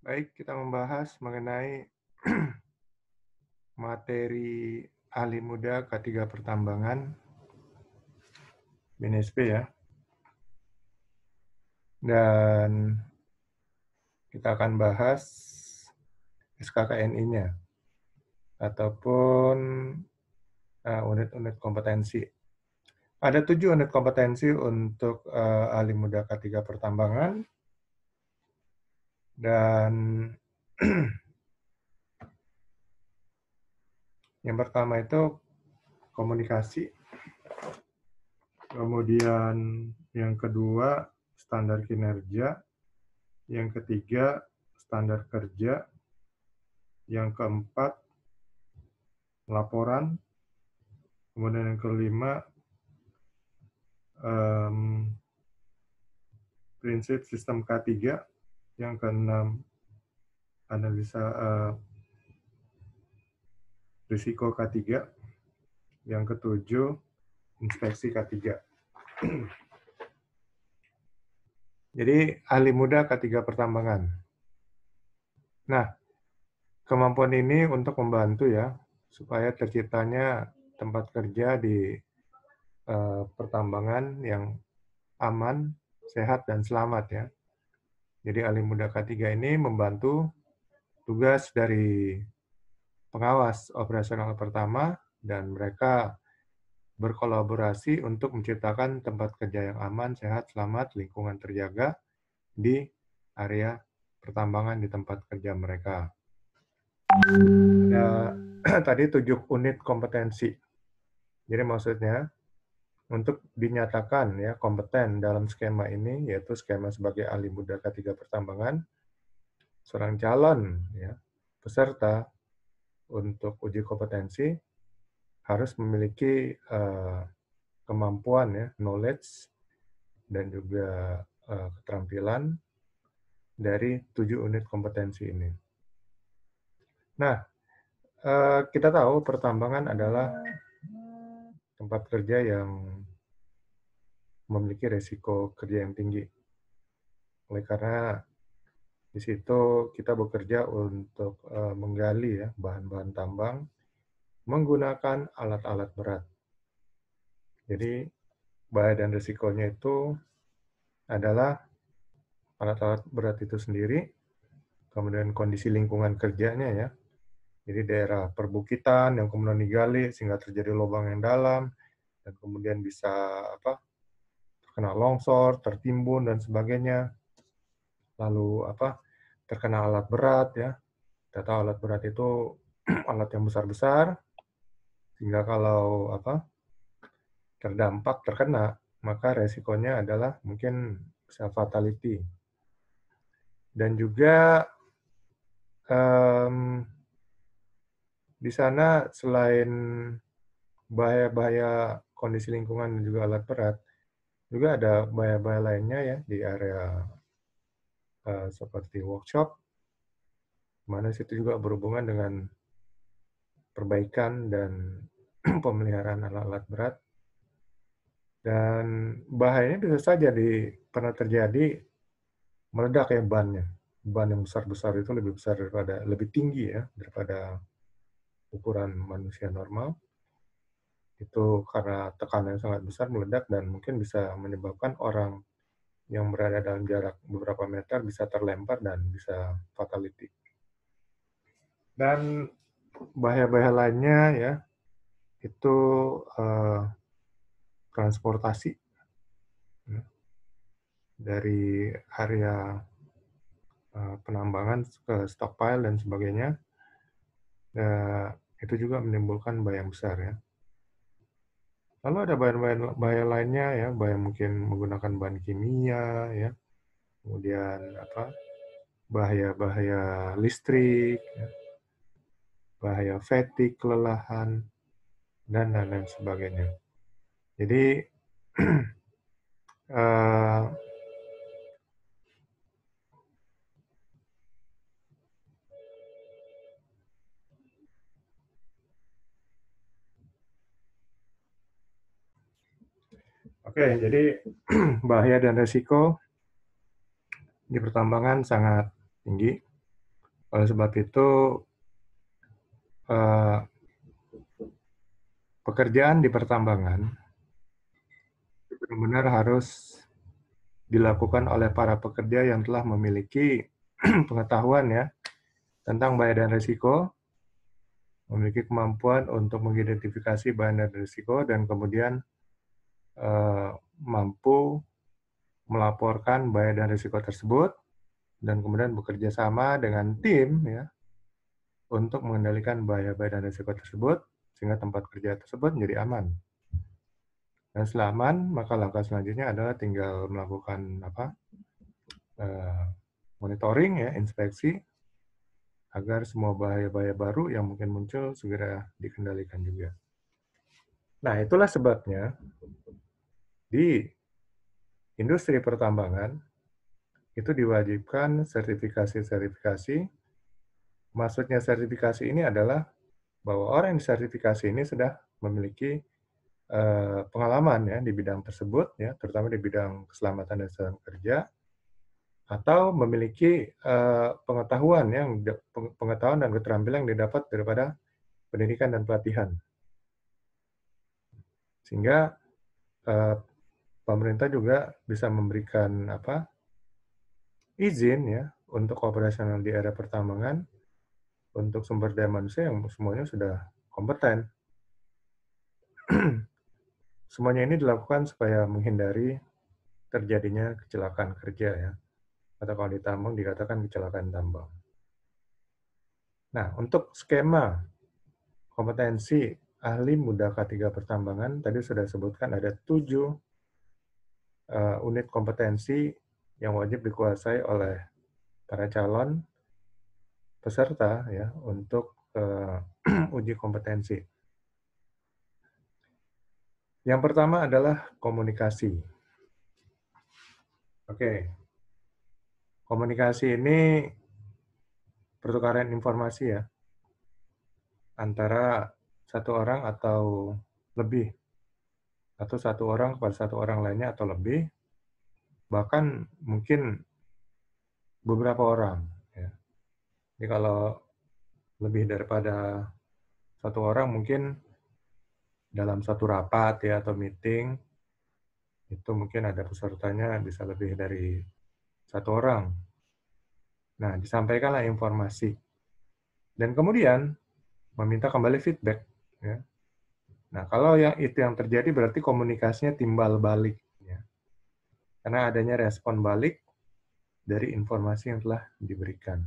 Baik, kita membahas mengenai materi ahli muda K3 Pertambangan BNSP ya. Dan kita akan bahas SKKNI-nya ataupun unit-unit kompetensi. Ada 7 unit kompetensi untuk ahli muda K3 Pertambangan dan yang pertama itu komunikasi, kemudian yang kedua standar kinerja, yang ketiga standar kerja, yang keempat laporan, kemudian yang kelima prinsip sistem K3, yang keenam analisa risiko K3, yang ketujuh inspeksi K3. Jadi ahli muda K3 Pertambangan. Nah, kemampuan ini untuk membantu ya supaya terciptanya tempat kerja di pertambangan yang aman, sehat, dan selamat ya. Jadi ahli muda K3 ini membantu tugas dari pengawas operasional pertama dan mereka berkolaborasi untuk menciptakan tempat kerja yang aman, sehat, selamat, lingkungan terjaga di area pertambangan di tempat kerja mereka. Ada tadi 7 unit kompetensi. Jadi maksudnya untuk dinyatakan ya kompeten dalam skema ini, yaitu skema sebagai ahli muda K3 Pertambangan, seorang calon ya, peserta untuk uji kompetensi harus memiliki kemampuan ya, knowledge dan juga keterampilan dari 7 unit kompetensi ini. Nah, kita tahu pertambangan adalah tempat kerja yang memiliki resiko kerja yang tinggi. Oleh karena di situ kita bekerja untuk menggali ya bahan-bahan tambang menggunakan alat-alat berat. Jadi bahaya dan risikonya itu adalah alat-alat berat itu sendiri, kemudian kondisi lingkungan kerjanya ya. Jadi daerah perbukitan yang kemudian digali sehingga terjadi lubang yang dalam dan kemudian bisa terkena longsor, tertimbun dan sebagainya. Lalu terkena alat berat ya. Kita tahu alat berat itu alat yang besar-besar sehingga kalau terdampak terkena maka resikonya adalah mungkin bisa fatality. Dan juga di sana selain bahaya-bahaya kondisi lingkungan dan juga alat berat, juga ada bahaya-bahaya lainnya ya di area seperti workshop, mana situ juga berhubungan dengan perbaikan dan pemeliharaan alat-alat berat. Dan bahayanya bisa saja pernah terjadi meledak ya bannya. Ban yang besar-besar itu lebih tinggi ya daripada ukuran manusia normal. Itu karena tekanan yang sangat besar meledak dan mungkin bisa menyebabkan orang yang berada dalam jarak beberapa meter bisa terlempar dan bisa fatality. Dan bahaya-bahaya lainnya ya itu transportasi ya, dari area penambangan ke stockpile dan sebagainya. Itu juga menimbulkan bahaya yang besar ya. Lalu ada bahaya lainnya ya, bahaya mungkin menggunakan bahan kimia ya, kemudian bahaya-bahaya listrik, ya, bahaya fatigue, kelelahan, dan lain-lain sebagainya. Jadi oke, jadi bahaya dan resiko di pertambangan sangat tinggi. Oleh sebab itu, pekerjaan di pertambangan benar-benar harus dilakukan oleh para pekerja yang telah memiliki pengetahuan ya tentang bahaya dan risiko, memiliki kemampuan untuk mengidentifikasi bahaya dan risiko, dan kemudian mampu melaporkan bahaya dan risiko tersebut, dan kemudian bekerja sama dengan tim ya untuk mengendalikan bahaya-bahaya dan risiko tersebut sehingga tempat kerja tersebut menjadi aman. Dan setelah aman, maka langkah selanjutnya adalah tinggal melakukan monitoring ya, inspeksi agar semua bahaya-bahaya baru yang mungkin muncul segera dikendalikan juga. Nah, itulah sebabnya di industri pertambangan itu diwajibkan sertifikasi-sertifikasi. Maksudnya sertifikasi ini adalah bahwa orang yang disertifikasi ini sudah memiliki pengalaman ya di bidang tersebut ya, terutama di bidang keselamatan dan kesehatan kerja, atau memiliki pengetahuan dan keterampilan yang didapat daripada pendidikan dan pelatihan. Sehingga pemerintah juga bisa memberikan izin ya untuk operasional di area pertambangan untuk sumber daya manusia yang semuanya sudah kompeten. Semuanya ini dilakukan supaya menghindari terjadinya kecelakaan kerja ya, atau kalau di tambang dikatakan kecelakaan tambang. Nah, untuk skema kompetensi ahli muda K3 pertambangan, tadi sudah sebutkan ada 7 unit kompetensi yang wajib dikuasai oleh para calon peserta ya untuk uji kompetensi. Yang pertama adalah komunikasi. Oke. Komunikasi ini pertukaran informasi ya antara satu orang atau lebih, atau satu orang kepada satu orang lainnya atau lebih, bahkan mungkin beberapa orang ya. Jadi kalau lebih daripada satu orang mungkin dalam satu rapat ya atau meeting itu mungkin ada pesertanya bisa lebih dari satu orang. Nah, disampaikanlah informasi dan kemudian meminta kembali feedback ya. Nah, kalau itu yang terjadi berarti komunikasinya timbal balik ya. Karena adanya respon balik dari informasi yang telah diberikan.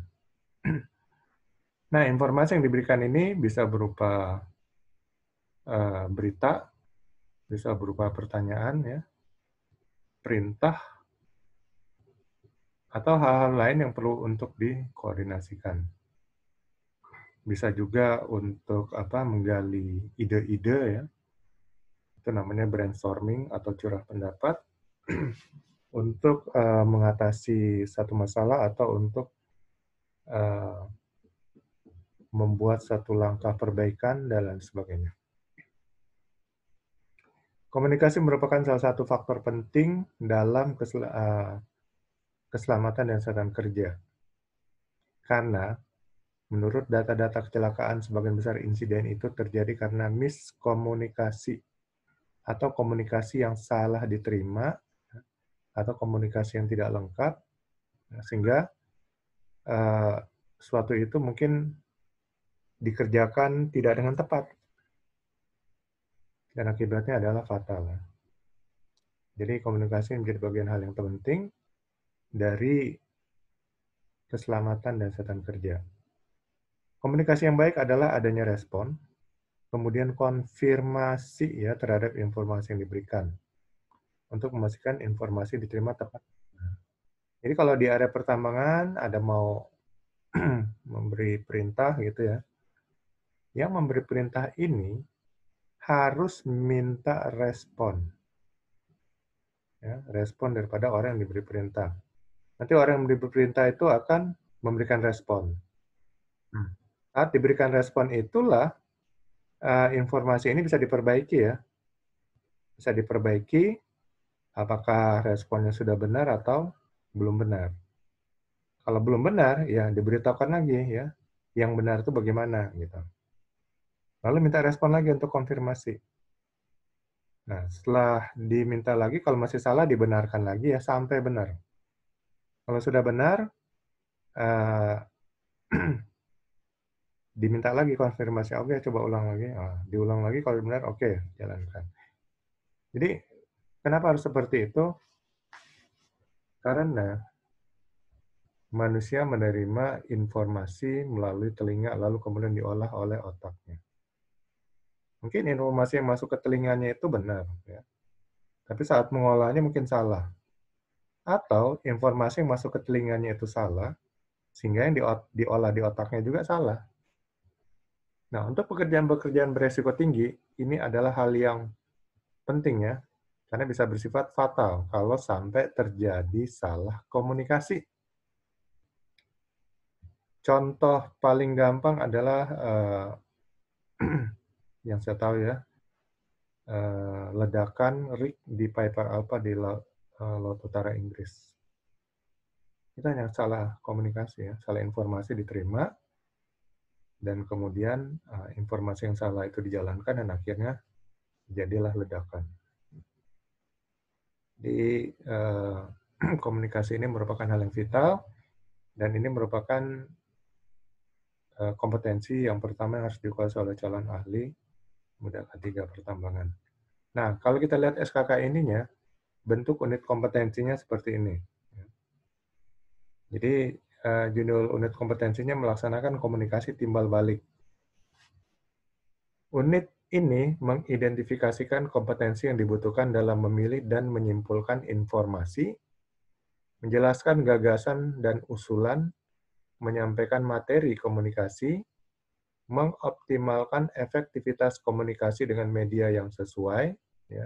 Nah, informasi yang diberikan ini bisa berupa berita, bisa berupa pertanyaan ya, perintah, atau hal-hal lain yang perlu untuk dikoordinasikan. Bisa juga untuk menggali ide-ide ya, itu namanya brainstorming atau curah pendapat untuk mengatasi satu masalah atau untuk membuat satu langkah perbaikan dan lain sebagainya. Komunikasi merupakan salah satu faktor penting dalam keselamatan dan kesehatan kerja. Karena menurut data-data kecelakaan, sebagian besar insiden itu terjadi karena miskomunikasi atau komunikasi yang salah diterima atau komunikasi yang tidak lengkap, sehingga sesuatu itu mungkin dikerjakan tidak dengan tepat. Dan akibatnya adalah fatal. Jadi komunikasi menjadi bagian hal yang terpenting dari keselamatan dan kesehatan kerja. Komunikasi yang baik adalah adanya respon, kemudian konfirmasi ya terhadap informasi yang diberikan untuk memastikan informasi diterima tepat. Jadi kalau di area pertambangan ada mau memberi perintah gitu ya, yang memberi perintah ini harus minta respon. Ya, respon daripada orang yang diberi perintah. Nanti orang yang diberi perintah itu akan memberikan respon. Saat diberikan respon itulah informasi ini bisa diperbaiki ya. Bisa diperbaiki apakah responnya sudah benar atau belum benar. Kalau belum benar, ya diberitahukan lagi ya, yang benar itu bagaimana gitu. Lalu minta respon lagi untuk konfirmasi. Nah, setelah diminta lagi, kalau masih salah dibenarkan lagi ya sampai benar. Kalau sudah benar, eh, diminta lagi konfirmasi. Oke, coba ulang lagi. Diulang lagi kalau benar, oke, jalankan. Jadi, kenapa harus seperti itu? Karena manusia menerima informasi melalui telinga, lalu kemudian diolah oleh otaknya. Mungkin informasi yang masuk ke telinganya itu benar, ya. Tapi saat mengolahnya mungkin salah. Atau informasi yang masuk ke telinganya itu salah, sehingga yang diolah di otaknya juga salah. Nah, untuk pekerjaan-pekerjaan beresiko tinggi, ini adalah hal yang penting ya, karena bisa bersifat fatal kalau sampai terjadi salah komunikasi. Contoh paling gampang adalah yang saya tahu ya, ledakan rig di Piper Alpha di Laut Utara Inggris. Itu hanya salah komunikasi ya, salah informasi diterima, dan kemudian informasi yang salah itu dijalankan dan akhirnya jadilah ledakan. Di komunikasi ini merupakan hal yang vital, dan ini merupakan kompetensi yang pertama yang harus dikuasai oleh calon ahli muda K3 pertambangan. Nah, kalau kita lihat SKK ininya, bentuk unit kompetensinya seperti ini. Jadi, judul unit kompetensinya melaksanakan komunikasi timbal balik. Unit ini mengidentifikasikan kompetensi yang dibutuhkan dalam memilih dan menyimpulkan informasi, menjelaskan gagasan dan usulan, menyampaikan materi komunikasi, mengoptimalkan efektivitas komunikasi dengan media yang sesuai, ya,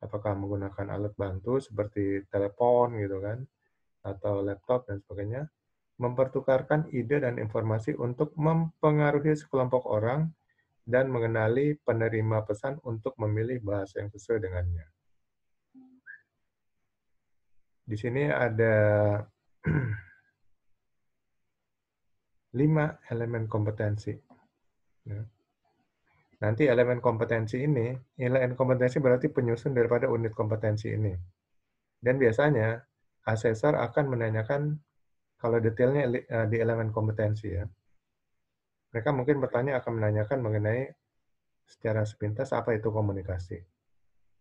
apakah menggunakan alat bantu seperti telepon gitu kan, atau laptop dan sebagainya, mempertukarkan ide dan informasi untuk mempengaruhi sekelompok orang dan mengenali penerima pesan untuk memilih bahasa yang sesuai dengannya. Di sini ada 5 elemen kompetensi. Ya. Nanti elemen kompetensi ini, elemen kompetensi berarti penyusun daripada unit kompetensi ini. Dan biasanya, asesor akan menanyakan, kalau detailnya di elemen kompetensi ya, mereka mungkin bertanya akan menanyakan mengenai secara sepintas apa itu komunikasi.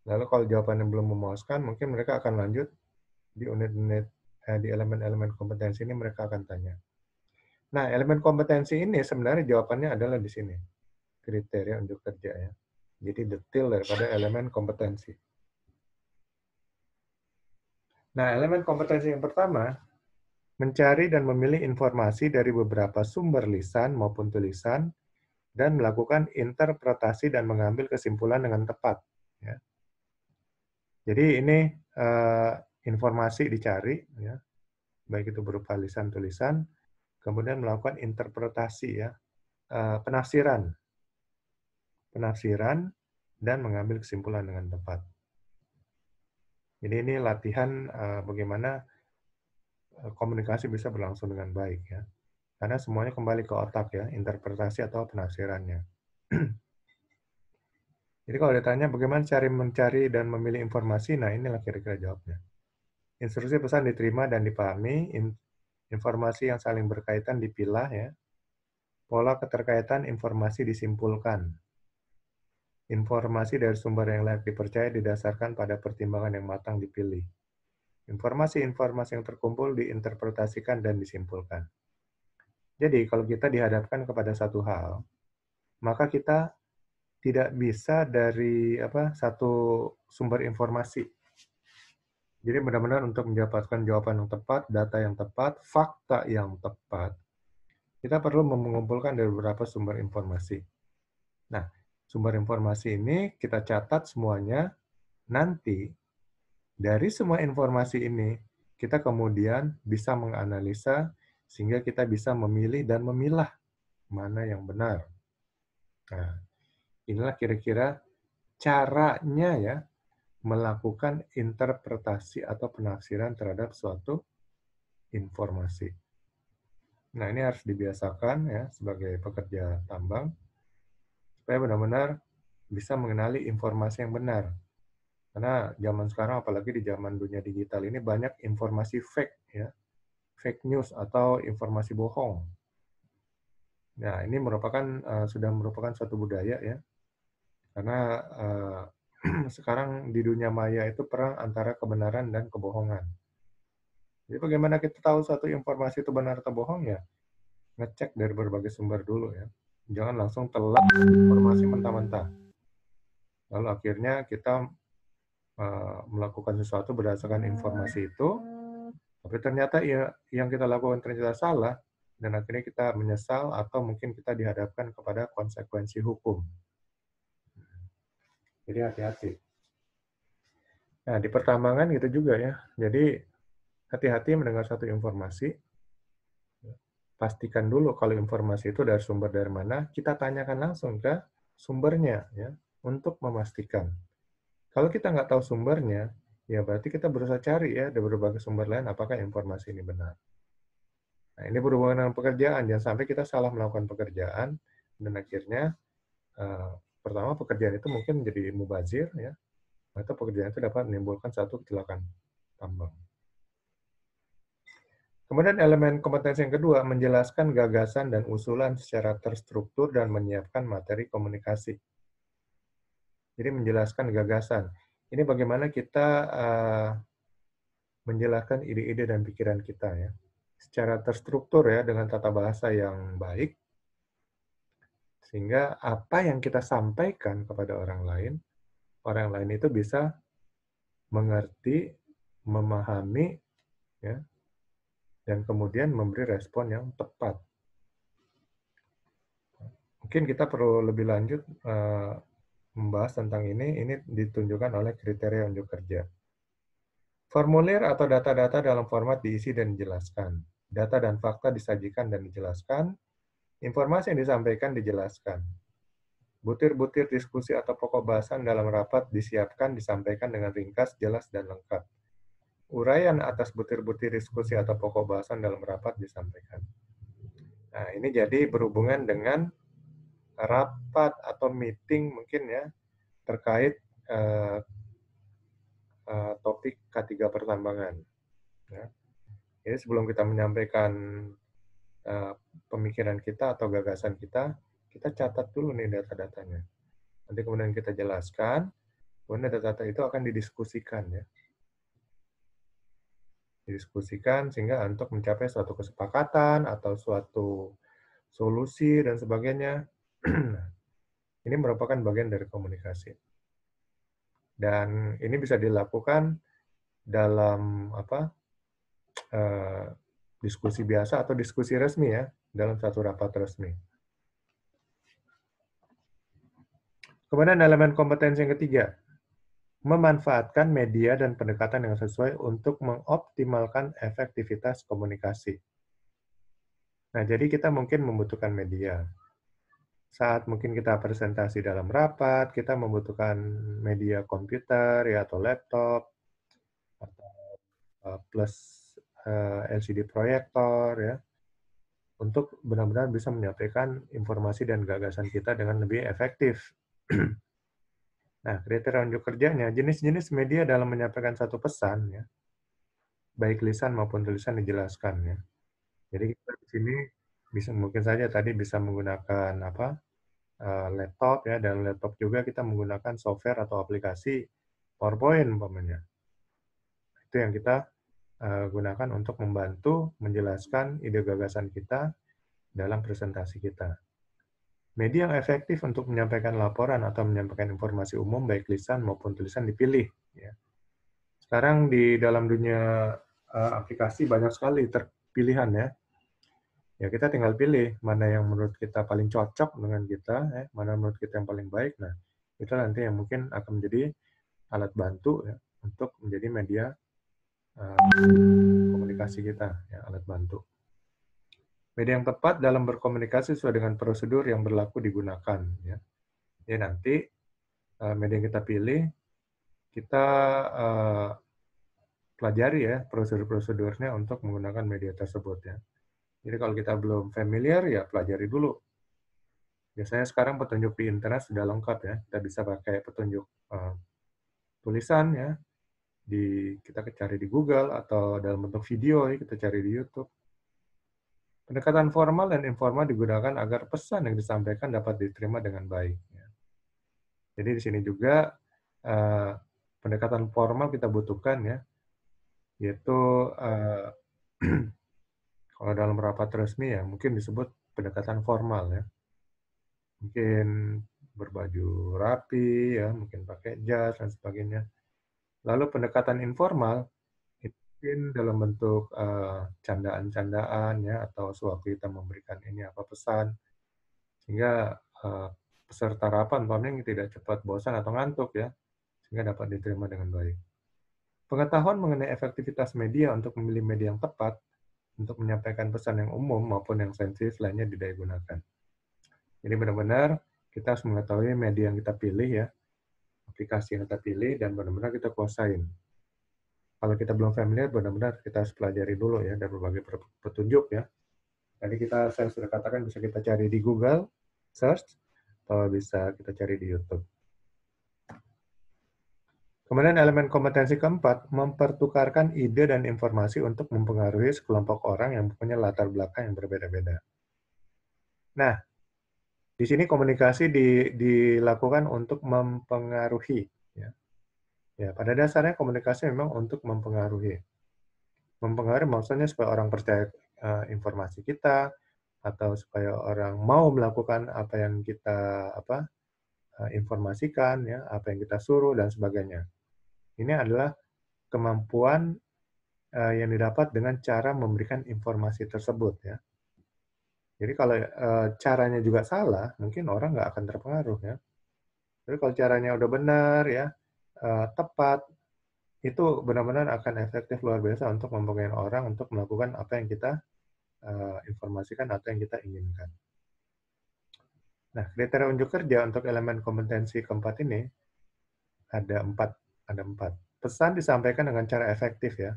Lalu kalau jawabannya belum memuaskan, mungkin mereka akan lanjut di unit-unit, di elemen-elemen kompetensi ini mereka akan tanya. Nah, elemen kompetensi ini sebenarnya jawabannya adalah di sini. Kriteria untuk kerja ya. Jadi detail daripada elemen kompetensi. Nah, elemen kompetensi yang pertama, mencari dan memilih informasi dari beberapa sumber lisan maupun tulisan, dan melakukan interpretasi dan mengambil kesimpulan dengan tepat. Ya. Jadi ini informasi dicari, ya, baik itu berupa lisan tulisan, kemudian melakukan interpretasi ya, penafsiran, dan mengambil kesimpulan dengan tepat. Jadi ini latihan bagaimana komunikasi bisa berlangsung dengan baik ya. Karena semuanya kembali ke otak ya, interpretasi atau penafsirannya. Jadi kalau ditanya bagaimana cara mencari dan memilih informasi, nah inilah kira-kira jawabnya. Instruksi pesan diterima dan dipahami, informasi yang saling berkaitan dipilah ya, pola keterkaitan informasi disimpulkan, informasi dari sumber yang layak dipercaya didasarkan pada pertimbangan yang matang dipilih, informasi-informasi yang terkumpul diinterpretasikan dan disimpulkan. Jadi kalau kita dihadapkan kepada satu hal, maka kita tidak bisa dari satu sumber informasi. Jadi benar-benar untuk mendapatkan jawaban yang tepat, data yang tepat, fakta yang tepat, kita perlu mengumpulkan dari beberapa sumber informasi. Nah, sumber informasi ini kita catat semuanya, nanti dari semua informasi ini kita kemudian bisa menganalisa sehingga kita bisa memilih dan memilah mana yang benar. Nah, inilah kira-kira caranya ya melakukan interpretasi atau penafsiran terhadap suatu informasi. Nah, ini harus dibiasakan ya sebagai pekerja tambang supaya benar-benar bisa mengenali informasi yang benar. Karena zaman sekarang apalagi di zaman dunia digital ini banyak informasi fake ya, fake news atau informasi bohong. Nah, ini sudah merupakan suatu budaya ya. Karena sekarang di dunia maya itu perang antara kebenaran dan kebohongan. Jadi bagaimana kita tahu suatu informasi itu benar atau bohong ya? Ngecek dari berbagai sumber dulu ya. Jangan langsung telan informasi mentah-mentah. Lalu akhirnya kita melakukan sesuatu berdasarkan informasi itu, tapi ternyata ya, yang kita lakukan ternyata salah, dan akhirnya kita menyesal atau mungkin kita dihadapkan kepada konsekuensi hukum. Jadi hati-hati. Nah, di pertambangan gitu juga ya. Jadi hati-hati mendengar satu informasi. Pastikan dulu kalau informasi itu dari sumber dari mana, kita tanyakan langsung ke sumbernya ya, untuk memastikan. Kalau kita nggak tahu sumbernya, ya berarti kita berusaha cari ya di berbagai sumber lain apakah informasi ini benar. Nah, ini berhubungan dengan pekerjaan, jangan sampai kita salah melakukan pekerjaan dan akhirnya pertama pekerjaan itu mungkin menjadi mubazir ya, atau pekerjaan itu dapat menimbulkan satu kecelakaan tambang. Kemudian elemen kompetensi yang kedua, menjelaskan gagasan dan usulan secara terstruktur dan menyiapkan materi komunikasi. Jadi menjelaskan gagasan. Ini bagaimana kita menjelaskan ide-ide dan pikiran kita ya. Secara terstruktur ya, dengan tata bahasa yang baik, sehingga apa yang kita sampaikan kepada orang lain itu bisa mengerti, memahami, ya, dan kemudian memberi respon yang tepat. Mungkin kita perlu lebih lanjut membahas tentang ini ditunjukkan oleh kriteria unjuk kerja. Formulir atau data-data dalam format diisi dan dijelaskan. Data dan fakta disajikan dan dijelaskan. Informasi yang disampaikan dijelaskan. Butir-butir diskusi atau pokok bahasan dalam rapat disiapkan, disampaikan dengan ringkas, jelas, dan lengkap. Uraian atas butir-butir diskusi atau pokok bahasan dalam rapat disampaikan. Nah, ini jadi berhubungan dengan rapat atau meeting mungkin ya, terkait topik K3 pertambangan. Ya. Jadi sebelum kita menyampaikan pemikiran kita atau gagasan kita catat dulu nih data-datanya. Nanti kemudian kita jelaskan, kemudian data-data itu akan didiskusikan ya. Didiskusikan sehingga untuk mencapai suatu kesepakatan atau suatu solusi dan sebagainya. Ini merupakan bagian dari komunikasi. Dan ini bisa dilakukan dalam diskusi biasa atau diskusi resmi ya, dalam satu rapat resmi. Kemudian elemen kompetensi yang ketiga, memanfaatkan media dan pendekatan yang sesuai untuk mengoptimalkan efektivitas komunikasi. Nah, jadi kita mungkin membutuhkan media. Saat mungkin kita presentasi dalam rapat, kita membutuhkan media komputer ya atau laptop atau plus LCD proyektor ya, untuk benar-benar bisa menyampaikan informasi dan gagasan kita dengan lebih efektif. Nah, kriteria unjuk kerjanya, jenis-jenis media dalam menyampaikan satu pesan ya, baik lisan maupun tulisan dijelaskan ya. Jadi kita di sini mungkin saja tadi bisa menggunakan laptop ya, dan laptop juga kita menggunakan software atau aplikasi PowerPoint umpamanya. Itu yang kita gunakan untuk membantu menjelaskan ide gagasan kita dalam presentasi kita. Media yang efektif untuk menyampaikan laporan atau menyampaikan informasi umum baik lisan maupun tulisan dipilih. Ya. Sekarang di dalam dunia aplikasi banyak sekali terpilihan ya. Ya kita tinggal pilih mana yang menurut kita paling cocok dengan kita, ya, mana menurut kita yang paling baik. Nah, itu nanti yang mungkin akan menjadi alat bantu ya, untuk menjadi media komunikasi kita, ya, alat bantu. Media yang tepat dalam berkomunikasi sesuai dengan prosedur yang berlaku digunakan. Ya. Jadi nanti media yang kita pilih, kita pelajari ya prosedur-prosedurnya untuk menggunakan media tersebut ya. Jadi kalau kita belum familiar ya pelajari dulu. Biasanya sekarang petunjuk di internet sudah lengkap ya. Kita bisa pakai petunjuk tulisan ya, kita cari di Google atau dalam bentuk video ya, kita cari di YouTube. Pendekatan formal dan informal digunakan agar pesan yang disampaikan dapat diterima dengan baik. Ya. Jadi di sini juga pendekatan formal kita butuhkan ya, yaitu kalau dalam rapat resmi ya mungkin disebut pendekatan formal ya. Mungkin berbaju rapi ya, mungkin pakai jas dan sebagainya. Lalu pendekatan informal mungkin dalam bentuk candaan-candaan ya, atau sewaktu kita memberikan ini apa pesan, sehingga peserta rapat umpamanya tidak cepat bosan atau ngantuk ya, sehingga dapat diterima dengan baik. Pengetahuan mengenai efektivitas media untuk memilih media yang tepat untuk menyampaikan pesan yang umum maupun yang sensitif lainnya tidak digunakan. Jadi benar-benar kita harus mengetahui media yang kita pilih ya, aplikasi yang kita pilih, dan benar-benar kita kuasain. Kalau kita belum familiar, benar-benar kita harus pelajari dulu ya, dan berbagai petunjuk ya. Tadi saya sudah katakan bisa kita cari di Google, search, atau bisa kita cari di YouTube. Kemudian elemen kompetensi keempat, mempertukarkan ide dan informasi untuk mempengaruhi sekelompok orang yang punya latar belakang yang berbeda-beda. Nah, di sini komunikasi dilakukan untuk mempengaruhi. Ya, pada dasarnya komunikasi memang untuk mempengaruhi. Mempengaruhi maksudnya supaya orang percaya informasi kita, atau supaya orang mau melakukan apa yang kita informasikan, ya, apa yang kita suruh, dan sebagainya. Ini adalah kemampuan yang didapat dengan cara memberikan informasi tersebut. Ya. Jadi kalau caranya juga salah, mungkin orang nggak akan terpengaruh. Ya. Tapi kalau caranya udah benar, ya, tepat, itu benar-benar akan efektif luar biasa untuk mempengaruhi orang untuk melakukan apa yang kita informasikan atau yang kita inginkan. Nah, kriteria unjuk kerja untuk elemen kompetensi keempat ini ada empat. Pesan disampaikan dengan cara efektif ya,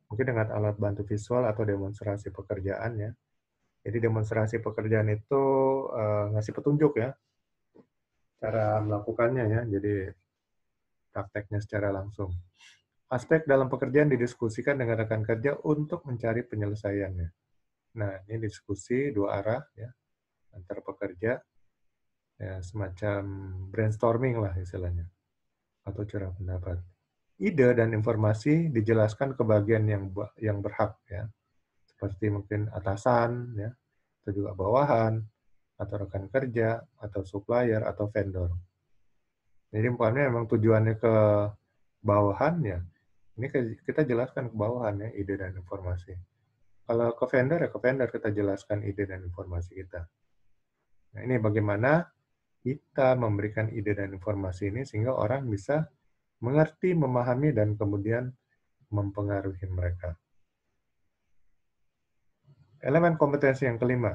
mungkin dengan alat bantu visual atau demonstrasi pekerjaan ya. Jadi demonstrasi pekerjaan itu ngasih petunjuk ya, cara melakukannya ya, jadi prakteknya secara langsung. Aspek dalam pekerjaan didiskusikan dengan rekan kerja untuk mencari penyelesaiannya. Nah, ini diskusi dua arah ya, antar pekerja, ya, semacam brainstorming lah istilahnya, atau curah pendapat. Ide dan informasi dijelaskan ke bagian yang berhak ya, seperti mungkin atasan ya, atau juga bawahan, atau rekan kerja, atau supplier, atau vendor. Jadi umpamanya memang tujuannya ke bawahan ya, ini kita jelaskan ke bawahan ya, ide dan informasi. Kalau ke vendor ya ke vendor kita jelaskan ide dan informasi kita. Nah ini bagaimana kita memberikan ide dan informasi ini sehingga orang bisa mengerti, memahami, dan kemudian mempengaruhi mereka. Elemen kompetensi yang kelima,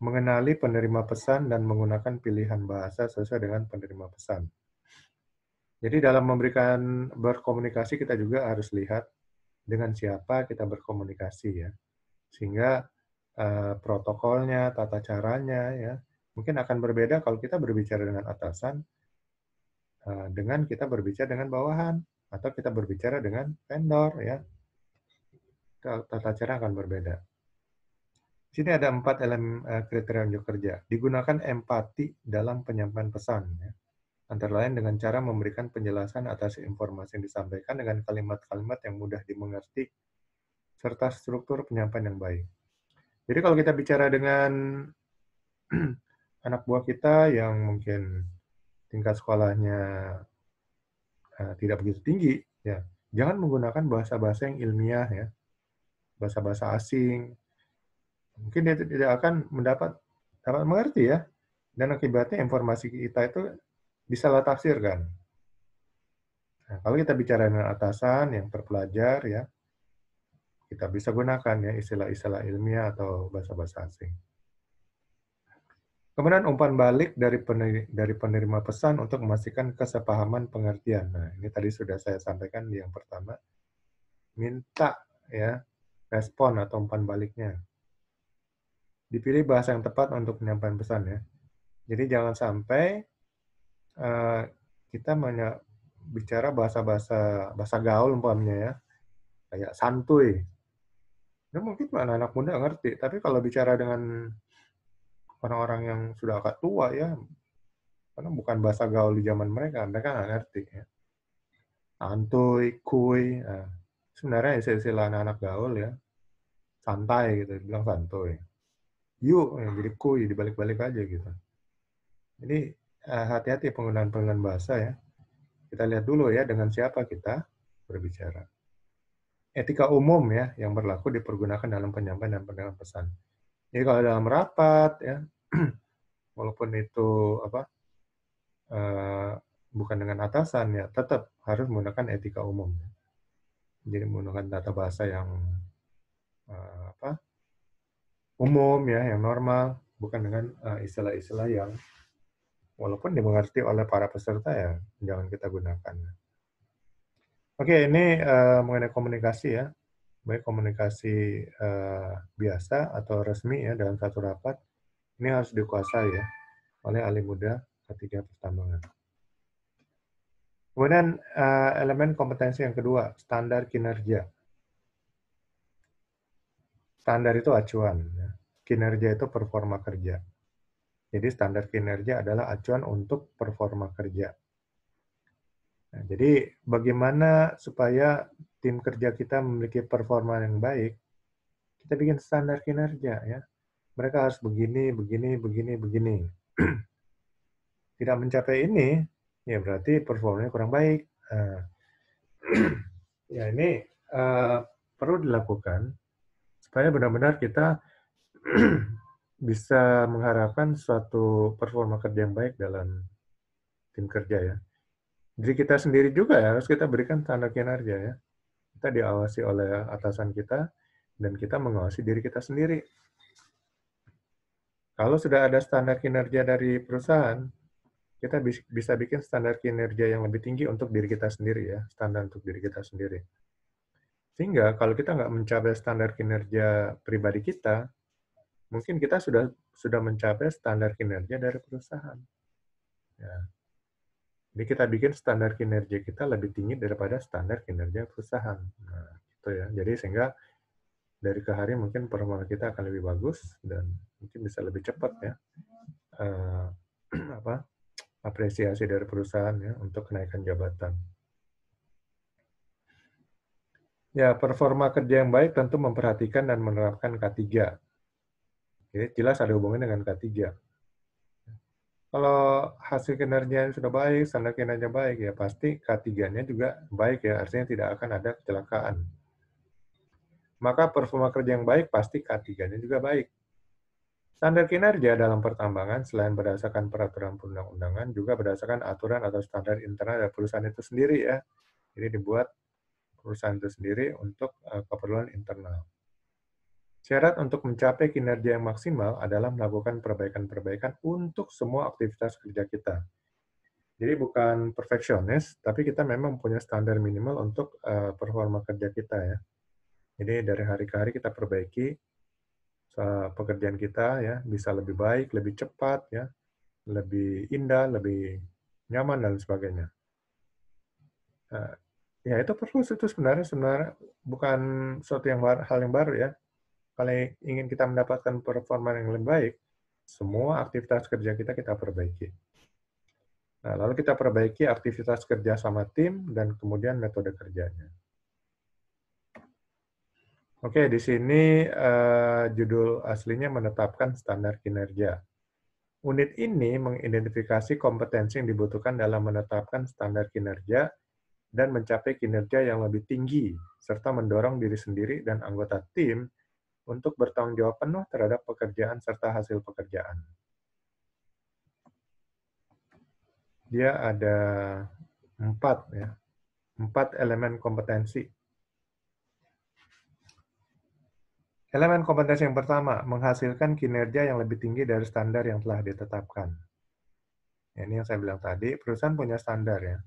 mengenali penerima pesan dan menggunakan pilihan bahasa sesuai dengan penerima pesan. Jadi dalam berkomunikasi kita juga harus lihat dengan siapa kita berkomunikasi ya, sehingga protokolnya, tata caranya ya mungkin akan berbeda kalau kita berbicara dengan atasan dengan kita berbicara dengan bawahan atau kita berbicara dengan vendor ya, tata cara akan berbeda. Di sini ada 4 elemen kriteria unjuk kerja. Digunakan empati dalam penyampaian pesan ya. Antara lain dengan cara memberikan penjelasan atas informasi yang disampaikan dengan kalimat-kalimat yang mudah dimengerti, serta struktur penyampaian yang baik. Jadi kalau kita bicara dengan anak buah kita yang mungkin tingkat sekolahnya tidak begitu tinggi, ya jangan menggunakan bahasa-bahasa yang ilmiah ya, bahasa-bahasa asing. Mungkin dia tidak akan dapat mengerti ya, dan akibatnya informasi kita itu disalah tafsirkan. Nah, kalau kita bicara dengan atasan yang terpelajar ya, kita bisa gunakan ya istilah-istilah ilmiah atau bahasa-bahasa asing. Kemudian umpan balik dari penerima pesan untuk memastikan kesepahaman pengertian. Nah, ini tadi sudah saya sampaikan di yang pertama. minta ya respon atau umpan baliknya. Dipilih bahasa yang tepat untuk penyampaian pesan ya. Jadi jangan sampai kita bicara bahasa gaul umpamanya ya, kayak santuy. Ya mungkin anak-anak muda ngerti, tapi kalau bicara dengan orang-orang yang sudah agak tua ya, karena bukan bahasa gaul di zaman mereka nggak ngerti ya. Santuy, kuy, nah, sebenarnya istilah anak-anak gaul ya, santai gitu, bilang santuy. Yuk, ya, jadi kuy, dibalik-balik aja gitu. Jadi hati-hati penggunaan bahasa ya. Kita lihat dulu ya dengan siapa kita berbicara. Etika umum ya yang berlaku dipergunakan dalam penyampaian dan pendengaran pesan. Jadi kalau dalam rapat ya, walaupun itu bukan dengan atasan ya, tetap harus menggunakan etika umum. Jadi menggunakan tata bahasa yang umum ya, yang normal, bukan dengan istilah-istilah yang walaupun dimengerti oleh para peserta ya, jangan kita gunakan. Oke, ini mengenai komunikasi ya, baik komunikasi biasa atau resmi ya dalam satu rapat, ini harus dikuasai ya oleh ahli muda ketiga pertambangan. Kemudian elemen kompetensi yang kedua, standar kinerja. Standar itu acuan, ya. Kinerja itu performa kerja. Jadi standar kinerja adalah acuan untuk performa kerja. Nah, jadi bagaimana supaya tim kerja kita memiliki performa yang baik? Kita bikin standar kinerja ya. Mereka harus begini, begini, begini, begini. Tidak mencapai ini, ya berarti performanya kurang baik. Nah, ya ini perlu dilakukan supaya benar-benar kita bisa mengharapkan suatu performa kerja yang baik dalam tim kerja ya. Jadi kita sendiri juga ya harus kita berikan standar kinerja ya. Kita diawasi oleh atasan kita dan kita mengawasi diri kita sendiri. Kalau sudah ada standar kinerja dari perusahaan, kita bisa bikin standar kinerja yang lebih tinggi untuk diri kita sendiri ya, standar untuk diri kita sendiri. Sehingga kalau kita nggak mencapai standar kinerja pribadi kita, mungkin kita sudah mencapai standar kinerja dari perusahaan. Ya. Jadi kita bikin standar kinerja kita lebih tinggi daripada standar kinerja perusahaan. Nah, gitu ya. Jadi sehingga dari ke hari mungkin performa kita akan lebih bagus dan mungkin bisa lebih cepat ya. Apresiasi dari perusahaan ya untuk kenaikan jabatan. Ya, performa kerja yang baik tentu memperhatikan dan menerapkan K3. Jadi jelas ada hubungannya dengan K3. Kalau hasil kinerjanya sudah baik, standar kinerja baik, ya pasti K3-nya juga baik ya, artinya tidak akan ada kecelakaan. Maka performa kerja yang baik pasti K3-nya juga baik. Standar kinerja dalam pertambangan selain berdasarkan peraturan perundang-undangan, juga berdasarkan aturan atau standar internal dari perusahaan itu sendiri ya. Jadi dibuat perusahaan itu sendiri untuk keperluan internal. Syarat untuk mencapai kinerja yang maksimal adalah melakukan perbaikan-perbaikan untuk semua aktivitas kerja kita. Jadi bukan perfeksionis, tapi kita memang punya standar minimal untuk performa kerja kita ya. Jadi dari hari ke hari kita perbaiki pekerjaan kita ya, bisa lebih baik, lebih cepat ya, lebih indah, lebih nyaman dan sebagainya. Ya itu perlu itu sebenarnya bukan suatu hal yang baru ya. Kalau ingin kita mendapatkan performa yang lebih baik, semua aktivitas kerja kita perbaiki. Nah, lalu kita perbaiki aktivitas kerja sama tim dan kemudian metode kerjanya. Oke, di sini judul aslinya menetapkan standar kinerja. Unit ini mengidentifikasi kompetensi yang dibutuhkan dalam menetapkan standar kinerja dan mencapai kinerja yang lebih tinggi, serta mendorong diri sendiri dan anggota tim untuk bertanggung jawab penuh terhadap pekerjaan serta hasil pekerjaan. Dia ada 4 elemen kompetensi. Elemen kompetensi yang pertama, menghasilkan kinerja yang lebih tinggi dari standar yang telah ditetapkan. Ya, ini yang saya bilang tadi, perusahaan punya standar ya.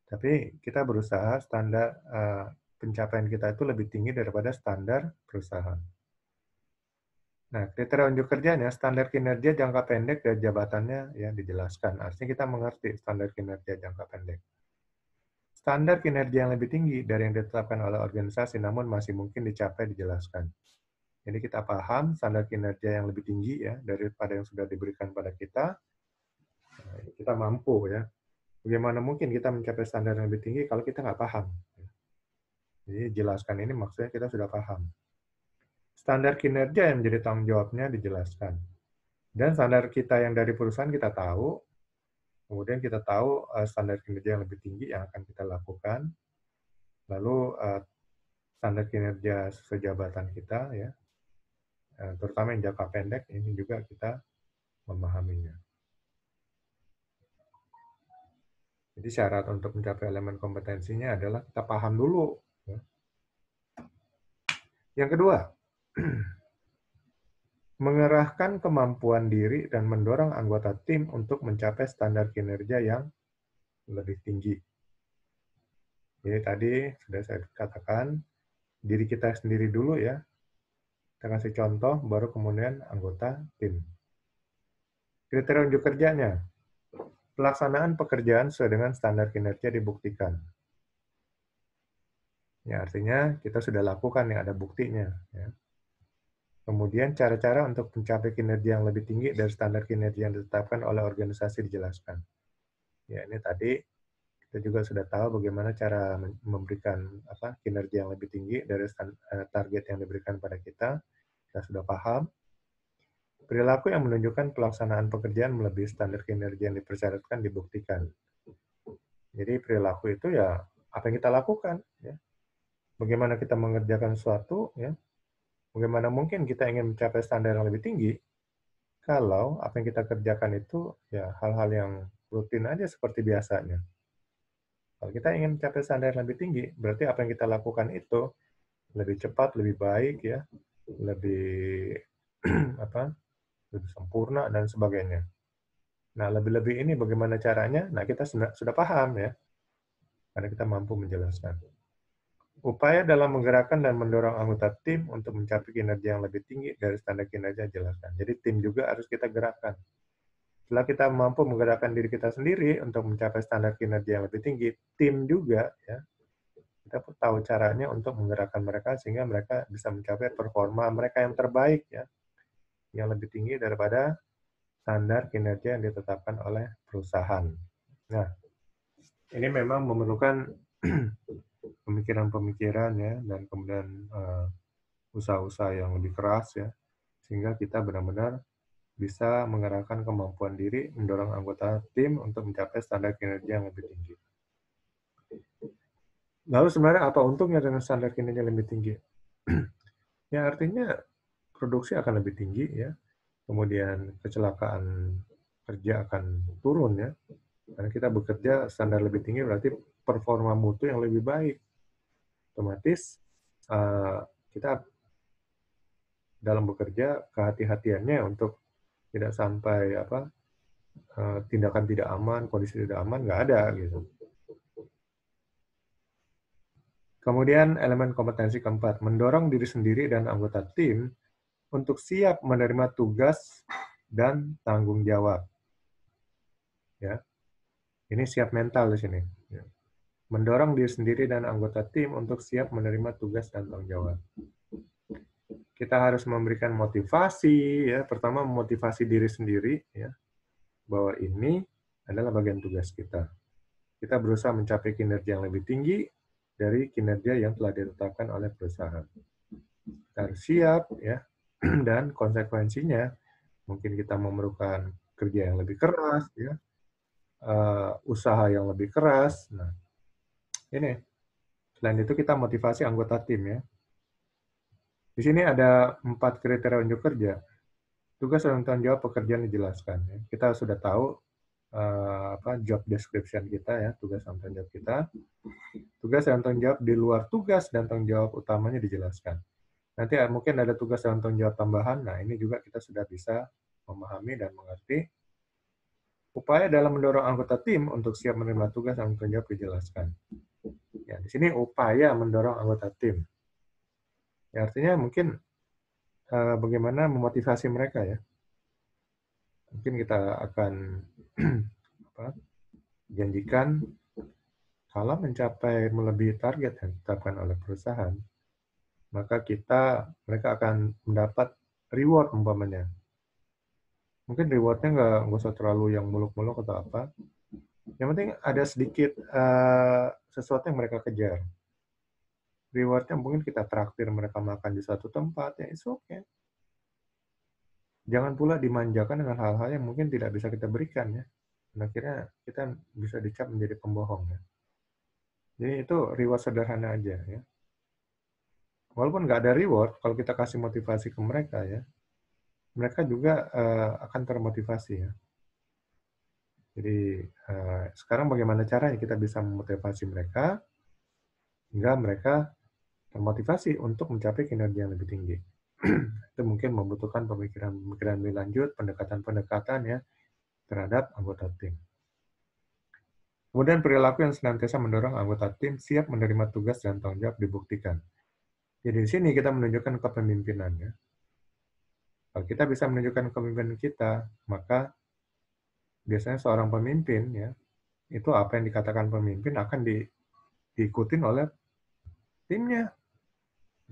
Tapi kita berusaha standar pencapaian kita itu lebih tinggi daripada standar perusahaan. Nah, kriteria unjuk kerjanya, standar kinerja jangka pendek dan jabatannya ya dijelaskan. Artinya kita mengerti standar kinerja jangka pendek. Standar kinerja yang lebih tinggi dari yang ditetapkan oleh organisasi namun masih mungkin dicapai dijelaskan. Jadi kita paham standar kinerja yang lebih tinggi ya daripada yang sudah diberikan pada kita mampu ya. Bagaimana mungkin kita mencapai standar yang lebih tinggi kalau kita nggak paham? Jadi jelaskan ini maksudnya kita sudah paham. Standar kinerja yang menjadi tanggung jawabnya dijelaskan. Dan standar kita yang dari perusahaan kita tahu, kemudian kita tahu standar kinerja yang lebih tinggi yang akan kita lakukan, lalu standar kinerja sesuai jabatan kita, ya, terutama yang jangka pendek, ini juga kita memahaminya. Jadi syarat untuk mencapai elemen kompetensinya adalah kita paham dulu. Ya. Yang kedua, mengerahkan kemampuan diri dan mendorong anggota tim untuk mencapai standar kinerja yang lebih tinggi. Jadi tadi sudah saya katakan, diri kita sendiri dulu ya. Kita kasih contoh, baru kemudian anggota tim. Kriteria unjuk kerjanya. Pelaksanaan pekerjaan sesuai dengan standar kinerja dibuktikan. Ya, artinya kita sudah lakukan, ya, ada buktinya. Ya. Kemudian cara-cara untuk mencapai kinerja yang lebih tinggi dari standar kinerja yang ditetapkan oleh organisasi dijelaskan. Ya, ini tadi kita juga sudah tahu bagaimana cara memberikan kinerja yang lebih tinggi dari target yang diberikan pada kita. Kita sudah paham. Perilaku yang menunjukkan pelaksanaan pekerjaan melebihi standar kinerja yang dipersyaratkan dibuktikan. Jadi perilaku itu ya apa yang kita lakukan. Ya. Bagaimana kita mengerjakan sesuatu, ya. Bagaimana mungkin kita ingin mencapai standar yang lebih tinggi kalau apa yang kita kerjakan itu ya hal-hal yang rutin aja seperti biasanya. Kalau kita ingin mencapai standar yang lebih tinggi, berarti apa yang kita lakukan itu lebih cepat, lebih baik, ya, lebih lebih sempurna dan sebagainya. Nah, lebih-lebih ini bagaimana caranya? Nah, kita sudah paham ya, karena kita mampu menjelaskan. Upaya dalam menggerakkan dan mendorong anggota tim untuk mencapai kinerja yang lebih tinggi dari standar kinerja jelaskan. Jadi tim juga harus kita gerakkan. Setelah kita mampu menggerakkan diri kita sendiri untuk mencapai standar kinerja yang lebih tinggi, tim juga ya kita tahu caranya untuk menggerakkan mereka sehingga mereka bisa mencapai performa mereka yang terbaik ya, yang lebih tinggi daripada standar kinerja yang ditetapkan oleh perusahaan. Nah, ini memang memerlukan pemikiran-pemikiran ya, dan kemudian usaha-usaha yang lebih keras ya, sehingga kita benar-benar bisa mengerahkan kemampuan diri, mendorong anggota tim untuk mencapai standar kinerja yang lebih tinggi. Lalu sebenarnya apa untungnya dengan standar kinerja yang lebih tinggi? Ya artinya produksi akan lebih tinggi ya, kemudian kecelakaan kerja akan turun ya, karena kita bekerja standar lebih tinggi berarti performa mutu yang lebih baik. Otomatis kita dalam bekerja kehati-hatiannya untuk tidak sampai tindakan tidak aman, kondisi tidak aman nggak ada gitu. Kemudian elemen kompetensi keempat, mendorong diri sendiri dan anggota tim untuk siap menerima tugas dan tanggung jawab. Ya, ini siap mental di sini. Ya. Mendorong diri sendiri dan anggota tim untuk siap menerima tugas dan tanggung jawab. Kita harus memberikan motivasi, ya. Pertama memotivasi diri sendiri, ya, bahwa ini adalah bagian tugas kita. Kita berusaha mencapai kinerja yang lebih tinggi dari kinerja yang telah ditetapkan oleh perusahaan. Kita harus siap, ya, dan konsekuensinya mungkin kita memerlukan kerja yang lebih keras, ya, usaha yang lebih keras. Nah, ini. Selain itu kita motivasi anggota tim ya. Di sini ada 4 kriteria unjuk kerja. Tugas dan tanggung jawab pekerjaan dijelaskan. Ya. Kita sudah tahu job description kita ya, tugas dan tanggung jawab kita. Tugas dan tanggung jawab di luar tugas dan tanggung jawab utamanya dijelaskan. Nanti mungkin ada tugas dan tanggung jawab tambahan. Nah, ini juga kita sudah bisa memahami dan mengerti. Upaya dalam mendorong anggota tim untuk siap menerima tugas dan tanggung jawab dijelaskan. Ya, di sini upaya mendorong anggota tim. Ya, artinya mungkin bagaimana memotivasi mereka ya. Mungkin kita akan janjikan kalau mencapai melebihi target yang ditetapkan oleh perusahaan, maka mereka akan mendapat reward umpamanya. Mungkin rewardnya nggak usah terlalu yang muluk-muluk atau apa. Yang penting ada sedikit sesuatu yang mereka kejar. Rewardnya mungkin kita traktir mereka makan di satu tempat, ya it's okay. Jangan pula dimanjakan dengan hal-hal yang mungkin tidak bisa kita berikan ya. Dan akhirnya kita bisa dicap menjadi pembohong ya. Jadi itu reward sederhana aja ya. Walaupun nggak ada reward, kalau kita kasih motivasi ke mereka ya, mereka juga akan termotivasi ya. Jadi sekarang bagaimana caranya kita bisa memotivasi mereka hingga mereka termotivasi untuk mencapai kinerja yang lebih tinggi. Itu mungkin membutuhkan pemikiran lebih lanjut, pendekatan-pendekatan ya terhadap anggota tim. Kemudian perilaku yang senantiasa mendorong anggota tim siap menerima tugas dan tanggung jawab dibuktikan. Jadi di sini kita menunjukkan kepemimpinan ya. Kalau kita bisa menunjukkan kepemimpinan kita, maka biasanya seorang pemimpin ya, itu apa yang dikatakan pemimpin akan diikutin oleh timnya.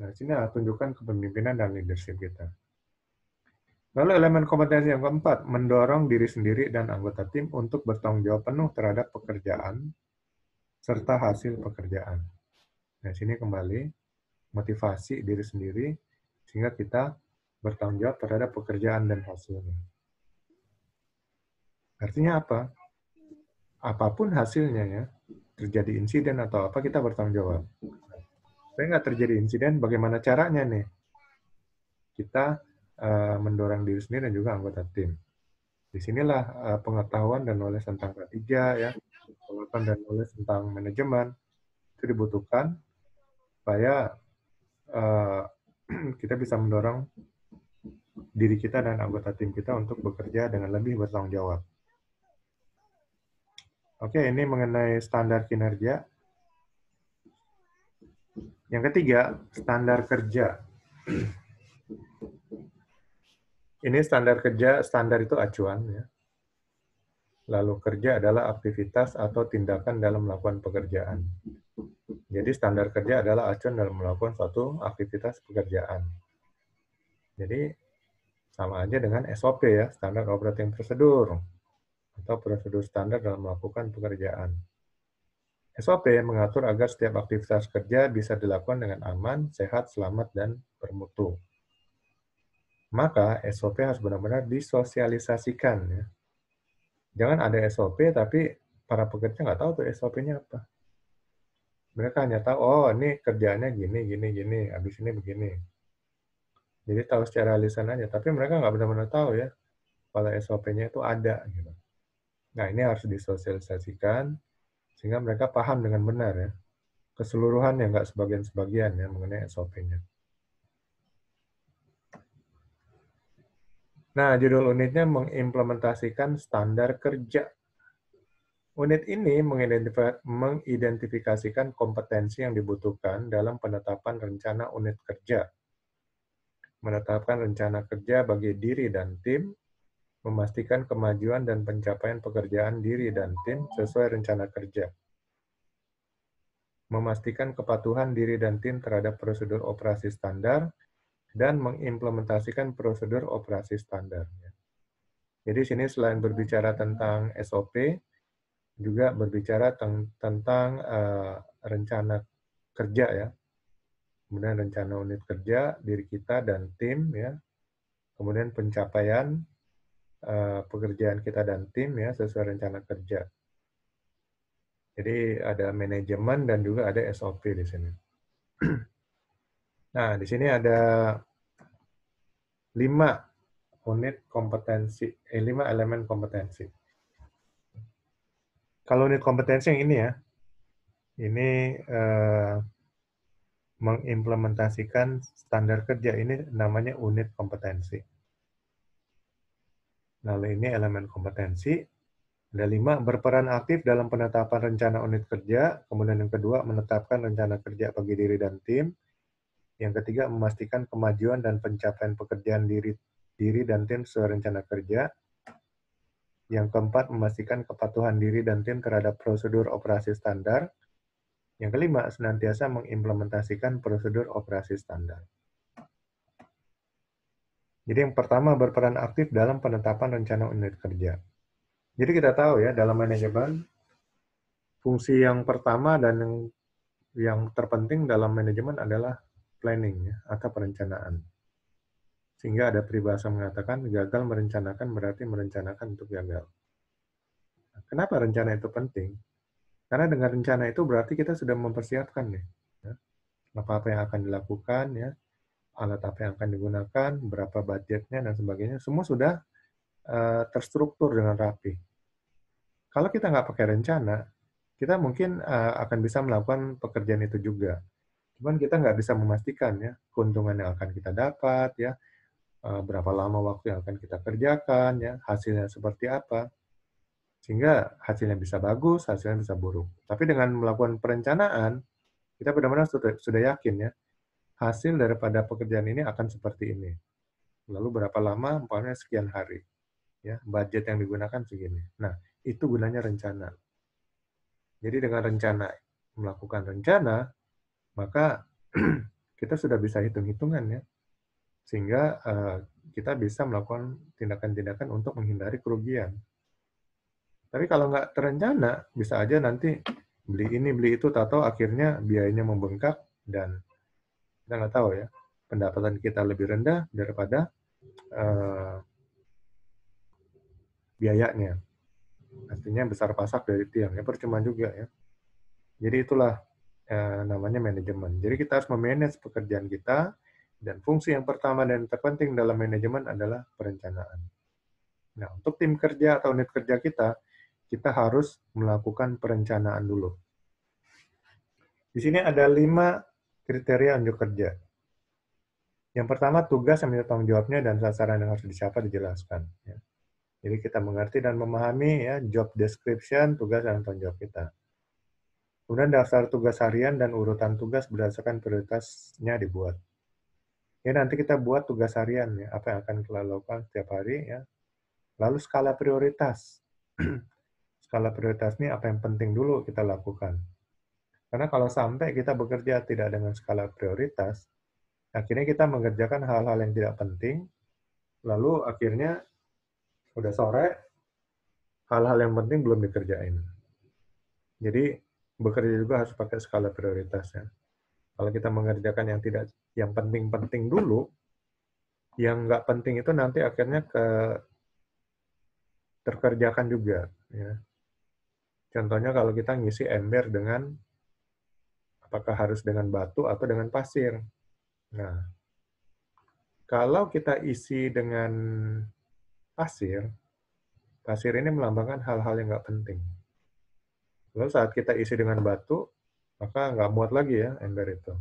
Nah, sini tunjukkan kepemimpinan dan leadership kita. Lalu elemen kompetensi yang keempat, mendorong diri sendiri dan anggota tim untuk bertanggung jawab penuh terhadap pekerjaan serta hasil pekerjaan. Nah, sini kembali motivasi diri sendiri sehingga kita bertanggung jawab terhadap pekerjaan dan hasilnya. Artinya apa? Apapun hasilnya ya, terjadi insiden atau apa, kita bertanggung jawab. Supaya nggak terjadi insiden, bagaimana caranya nih? Kita mendorong diri sendiri dan juga anggota tim. Disinilah pengetahuan dan knowledge tentang K3 ya, pengetahuan dan knowledge tentang manajemen itu dibutuhkan supaya kita bisa mendorong diri kita dan anggota tim kita untuk bekerja dengan lebih bertanggung jawab. Oke, ini mengenai standar kinerja. Yang ketiga, standar kerja. Ini standar kerja, standar itu acuan ya. Lalu kerja adalah aktivitas atau tindakan dalam melakukan pekerjaan. Jadi standar kerja adalah acuan dalam melakukan suatu aktivitas pekerjaan. Jadi sama aja dengan SOP ya, standar operating procedure atau prosedur standar dalam melakukan pekerjaan. SOP mengatur agar setiap aktivitas kerja bisa dilakukan dengan aman, sehat, selamat, dan bermutu. Maka SOP harus benar-benar disosialisasikan ya. Jangan ada SOP tapi para pekerja nggak tahu tuh SOP-nya apa. Mereka hanya tahu, oh ini kerjaannya gini, gini, gini, habis ini begini. Jadi tahu secara lisan aja, tapi mereka nggak benar-benar tahu ya kalau SOP-nya itu ada. Gitu. Nah ini harus disosialisasikan sehingga mereka paham dengan benar ya. Keseluruhan ya, nggak sebagian-sebagian ya mengenai SOP-nya. Nah, judul unitnya mengimplementasikan standar kerja. Unit ini mengidentifikasikan kompetensi yang dibutuhkan dalam penetapan rencana unit kerja, menetapkan rencana kerja bagi diri dan tim, memastikan kemajuan dan pencapaian pekerjaan diri dan tim sesuai rencana kerja, memastikan kepatuhan diri dan tim terhadap prosedur operasi standar, dan mengimplementasikan prosedur operasi standar. Jadi sini selain berbicara tentang SOP, juga berbicara tentang rencana kerja ya, kemudian rencana unit kerja diri kita dan tim ya, kemudian pencapaian pekerjaan kita dan tim ya sesuai rencana kerja. Jadi ada manajemen dan juga ada SOP di sini. Nah, di sini ada 5 unit kompetensi, 5 elemen kompetensi. Kalau unit kompetensi yang ini ya, ini mengimplementasikan standar kerja, ini namanya unit kompetensi. Lalu ini elemen kompetensi, Ada 5, berperan aktif dalam penetapan rencana unit kerja. Kemudian yang kedua, menetapkan rencana kerja bagi diri dan tim. Yang ketiga, memastikan kemajuan dan pencapaian pekerjaan diri dan tim sesuai rencana kerja. Yang keempat, memastikan kepatuhan diri dan tim terhadap prosedur operasi standar. Yang kelima, senantiasa mengimplementasikan prosedur operasi standar. Jadi yang pertama, berperan aktif dalam penetapan rencana unit kerja. Jadi kita tahu ya, dalam manajemen, fungsi yang pertama dan yang terpenting dalam manajemen adalah planning ya, atau perencanaan. Sehingga ada peribahasa mengatakan, gagal merencanakan berarti merencanakan untuk gagal. Kenapa rencana itu penting? Karena dengan rencana itu berarti kita sudah mempersiapkan nih, ya, apa-apa yang akan dilakukan, ya, alat apa yang akan digunakan, berapa budgetnya, dan sebagainya, semua sudah terstruktur dengan rapi. Kalau kita nggak pakai rencana, kita mungkin akan bisa melakukan pekerjaan itu juga. Cuman kita nggak bisa memastikan ya keuntungan yang akan kita dapat, ya berapa lama waktu yang akan kita kerjakan, ya hasilnya seperti apa, sehingga hasilnya bisa bagus, hasilnya bisa buruk. Tapi dengan melakukan perencanaan, kita benar-benar sudah yakin ya hasil daripada pekerjaan ini akan seperti ini. Lalu berapa lama, umpamanya sekian hari, ya budget yang digunakan segini. Nah, itu gunanya rencana. Jadi dengan rencana, melakukan rencana, maka kita sudah bisa hitung-hitungan ya, sehingga kita bisa melakukan tindakan-tindakan untuk menghindari kerugian. Tapi kalau nggak terencana, bisa aja nanti beli ini, beli itu, tahu akhirnya biayanya membengkak, dan kita nggak tahu ya, pendapatan kita lebih rendah daripada biayanya. Artinya besar pasak dari tiang, ya percuma juga ya. Jadi itulah namanya manajemen. Jadi kita harus memanage pekerjaan kita, dan fungsi yang pertama dan terpenting dalam manajemen adalah perencanaan. Nah, untuk tim kerja atau unit kerja kita harus melakukan perencanaan dulu. Di sini ada 5 kriteria unjuk kerja. Yang pertama, tugas yang menjadi tanggung jawabnya dan sasaran yang harus dicapai dijelaskan. Ya. Jadi kita mengerti dan memahami ya job description, tugas dan tanggung jawab kita. Kemudian daftar tugas harian dan urutan tugas berdasarkan prioritasnya dibuat. Ya, nanti kita buat tugas harian ya, apa yang akan kita lakukan setiap hari ya. Lalu skala prioritas. Skala prioritas ini apa yang penting dulu kita lakukan. Karena kalau sampai kita bekerja tidak dengan skala prioritas, akhirnya kita mengerjakan hal-hal yang tidak penting, lalu akhirnya udah sore, hal-hal yang penting belum dikerjain. Jadi bekerja juga harus pakai skala prioritas ya. Kalau kita mengerjakan yang penting-penting dulu, yang nggak penting itu nanti akhirnya terkerjakan juga. Ya. Contohnya kalau kita ngisi ember dengan, apakah harus dengan batu atau dengan pasir. Nah, kalau kita isi dengan pasir, pasir ini melambangkan hal-hal yang nggak penting. Lalu saat kita isi dengan batu, maka nggak muat lagi ya ember itu.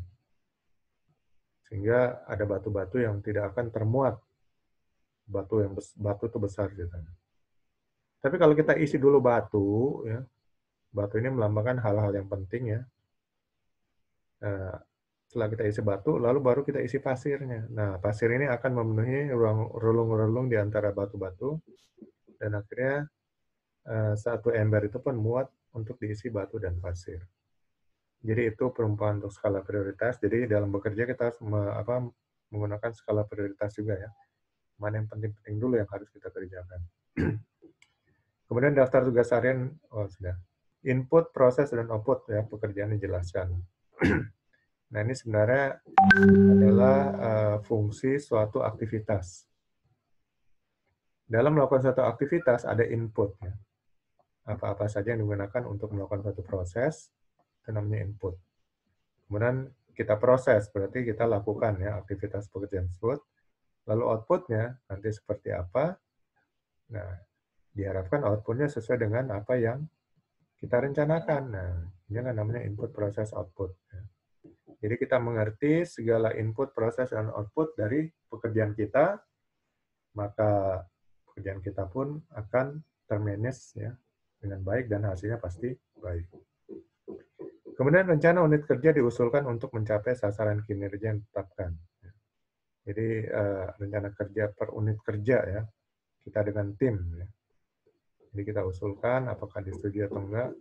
Sehingga ada batu-batu yang tidak akan termuat. Batu itu besar gitu. Tapi kalau kita isi dulu batu, ya, batu ini melambangkan hal-hal yang penting ya. Nah, setelah kita isi batu, lalu baru kita isi pasirnya. Nah, pasir ini akan memenuhi relung-relung di antara batu-batu, dan akhirnya satu ember itu pun muat untuk diisi batu dan pasir. Jadi itu perumpamaan untuk skala prioritas. Jadi dalam bekerja kita harus menggunakan skala prioritas juga ya. Mana yang penting-penting dulu yang harus kita kerjakan. Kemudian daftar tugas harian, sudah. Input, proses, dan output ya, pekerjaan dijelaskan. Nah, ini sebenarnya adalah fungsi suatu aktivitas. Dalam melakukan suatu aktivitas ada input ya. Apa-apa saja yang digunakan untuk melakukan suatu proses, itu namanya input. Kemudian kita proses, berarti kita lakukan ya aktivitas pekerjaan tersebut. Lalu outputnya nanti seperti apa? Nah, diharapkan outputnya sesuai dengan apa yang kita rencanakan. Nah, ini kan namanya input, proses, output. Ya. Jadi kita mengerti segala input, proses, dan output dari pekerjaan kita, maka pekerjaan kita pun akan termanage ya, dengan baik dan hasilnya pasti baik. Kemudian rencana unit kerja diusulkan untuk mencapai sasaran kinerja yang ditetapkan. Jadi rencana kerja per unit kerja ya, kita dengan tim ya. Jadi kita usulkan apakah disetujui atau enggak,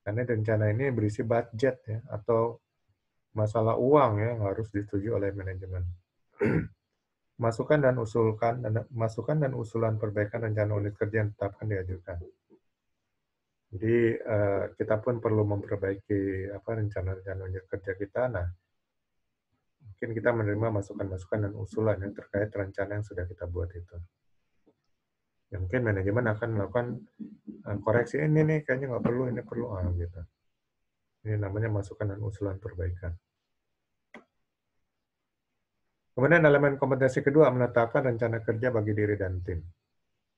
karena rencana ini berisi budget ya, atau masalah uang ya, yang harus disetujui oleh manajemen. Masukan dan usulan perbaikan rencana unit kerja yang ditetapkan diajukan. Jadi kita pun perlu memperbaiki rencana-rencana unit kerja kita. Nah, mungkin kita menerima masukan-masukan dan usulan yang terkait rencana yang sudah kita buat itu. Ya, mungkin manajemen akan melakukan koreksi, ini nih kayaknya nggak perlu, ini perlu, gitu. Ini namanya masukan dan usulan perbaikan. Kemudian elemen kompetensi kedua, menetapkan rencana kerja bagi diri dan tim.